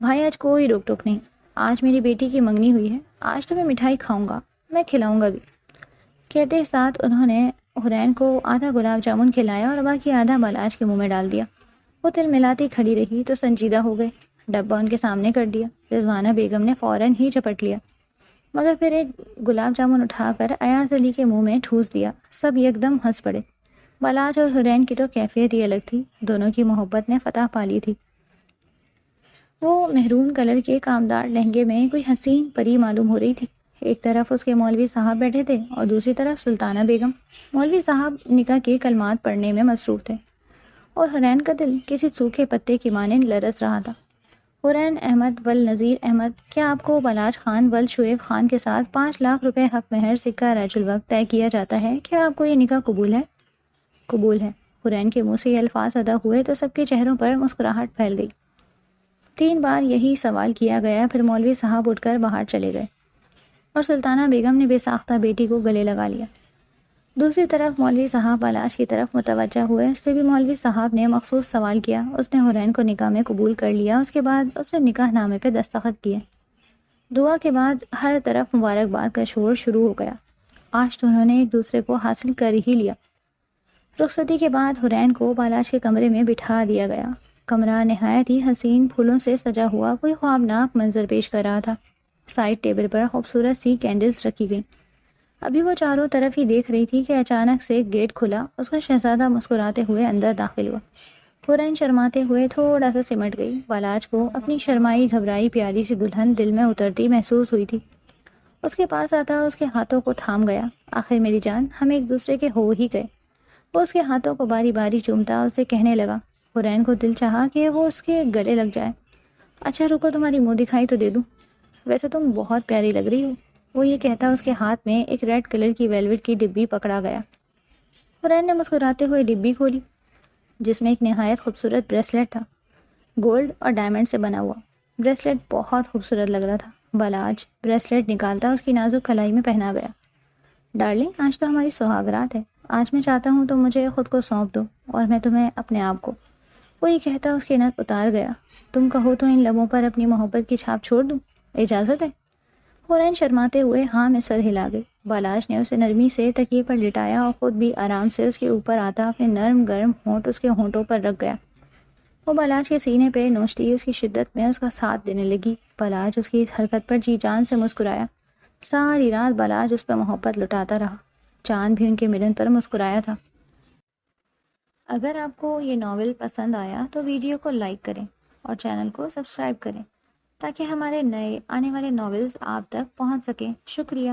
بھائی آج کوئی روک ٹوک نہیں، آج میری بیٹی کی منگنی ہوئی ہے، آج تو میں مٹھائی کھاؤں گا، میں کھلاؤں گا بھی۔ کہتے ساتھ انہوں نے حرین کو آدھا گلاب جامن کھلایا اور باقی آدھا بالاج کے منہ میں ڈال دیا۔ وہ تل ملاتی کھڑی رہی تو سنجیدہ ہو گئے۔ ڈبہ ان کے سامنے کر دیا۔ رضوانہ بیگم نے فوراً ہی چپٹ لیا، مگر پھر ایک گلاب جامن اٹھا کر ایاز علی کے منہ میں ٹھوس دیا۔ سب یکدم ہنس پڑے۔ بالاج اور حرین کی تو کیفیت ہی الگ تھی، دونوں کی محبت نے فتح پا لی تھی۔ وہ مہرون کلر کے کامدار لہنگے میں کوئی حسین پری معلوم ہو رہی تھی۔ ایک طرف اس کے مولوی صاحب بیٹھے تھے اور دوسری طرف سلطانہ بیگم۔ مولوی صاحب نکاح کے کلمات پڑھنے میں مصروف تھے اور حرین کا دل کسی سوکھے پتے کی مانند لرز رہا تھا۔ حرین احمد ول نذیر احمد، کیا آپ کو بالاج خان ول شعیب خان کے ساتھ 5 لاکھ روپے حق مہر سکہ رج الوقت طے کیا جاتا ہے؟ کیا آپ کو یہ نکاح قبول ہے؟ قبول ہے۔ حرین کے منہ سے یہ الفاظ ادا ہوئے تو سب کے چہروں پر مسکراہٹ پھیل گئی۔ 3 بار یہی سوال کیا گیا، پھر مولوی صاحب اٹھ کر باہر چلے گئے اور سلطانہ بیگم نے بے ساختہ بیٹی کو گلے لگا لیا۔ دوسری طرف مولوی صاحب بالاج کی طرف متوجہ ہوئے۔ اس سے بھی مولوی صاحب نے مخصوص سوال کیا۔ اس نے حرین کو نکاح میں قبول کر لیا۔ اس کے بعد اس نے نکاح نامے پہ دستخط کیے۔ دعا کے بعد ہر طرف مبارکباد کا شور شروع ہو گیا۔ آج تو انہوں نے ایک دوسرے کو حاصل کر ہی لیا۔ رخصتی کے بعد حرین کو بالاج کے کمرے میں بٹھا دیا گیا۔ کمرہ نہایت ہی حسین پھولوں سے سجا ہوا کوئی خوابناک منظر پیش کر رہا تھا۔ سائڈ ٹیبل پر خوبصورت سی کینڈلز رکھی گئیں۔ ابھی وہ چاروں طرف ہی دیکھ رہی تھی کہ اچانک سے گیٹ کھلا۔ اس کا شہزادہ مسکراتے ہوئے اندر داخل ہوا۔ حرین شرماتے ہوئے تھوڑا سا سمٹ گئی۔ بالاج کو اپنی شرمائی گھبرائی پیاری سی دلہن دل میں اترتی محسوس ہوئی تھی۔ اس کے پاس آتا اس کے ہاتھوں کو تھام گیا۔ آخر میری جان، ہم ایک دوسرے کے ہو ہی گئے۔ وہ اس کے ہاتھوں کو باری باری چومتا اسے کہنے لگا۔ حرین کو دل چاہا کہ وہ اس کے گلے لگ جائے۔ اچھا رکو، تمہاری منہ دکھائی تو دے دوں، ویسے تم بہت پیاری لگ رہی ہو۔ وہ یہ کہتا اس کے ہاتھ میں ایک ریڈ کلر کی ویلوٹ کی ڈبی پکڑا گیا۔ حرین نے مسکراتے ہوئے ڈبی کھولی، جس میں ایک نہایت خوبصورت بریسلیٹ تھا، گولڈ اور ڈائمنڈ سے بنا ہوا۔ بریسلیٹ بہت خوبصورت لگ رہا تھا۔ بالاج بریسلیٹ نکالتا اس کی نازک کلائی میں پہنا گیا۔ ڈارلنگ، آج تو ہماری سہاگ رات ہے، آج میں چاہتا ہوں تم مجھے خود کو سونپ دو اور میں تمہیں اپنے آپ کو۔ وہ یہ کہتا اس کی نت اتار گیا۔ تم کہو تو ان لبوں پر اپنی محبت کی چھاپ چھوڑ دوں، اجازت ہے؟ حرین شرماتے ہوئے ہاں میں سر ہلا گئی۔ بالاج نے اسے نرمی سے تکیے پر لٹایا اور خود بھی آرام سے اس کے اوپر آتا اپنے نرم گرم ہونٹ اس کے ہونٹوں پر رکھ گیا۔ وہ بالاج کے سینے پہ نوچتی اس کی شدت میں اس کا ساتھ دینے لگی۔ بالاج اس کی اس حرکت پر جی جان سے مسکرایا۔ ساری رات بالاج اس پہ محبت لٹاتا رہا۔ چاند بھی ان کے ملن پر مسکرایا تھا۔ اگر آپ کو یہ ناول پسند آیا تو ویڈیو کو لائک کریں اور چینل کو سبسکرائب کریں تاکہ ہمارے نئے آنے والے ناولز آپ تک پہنچ سکیں۔ شکریہ۔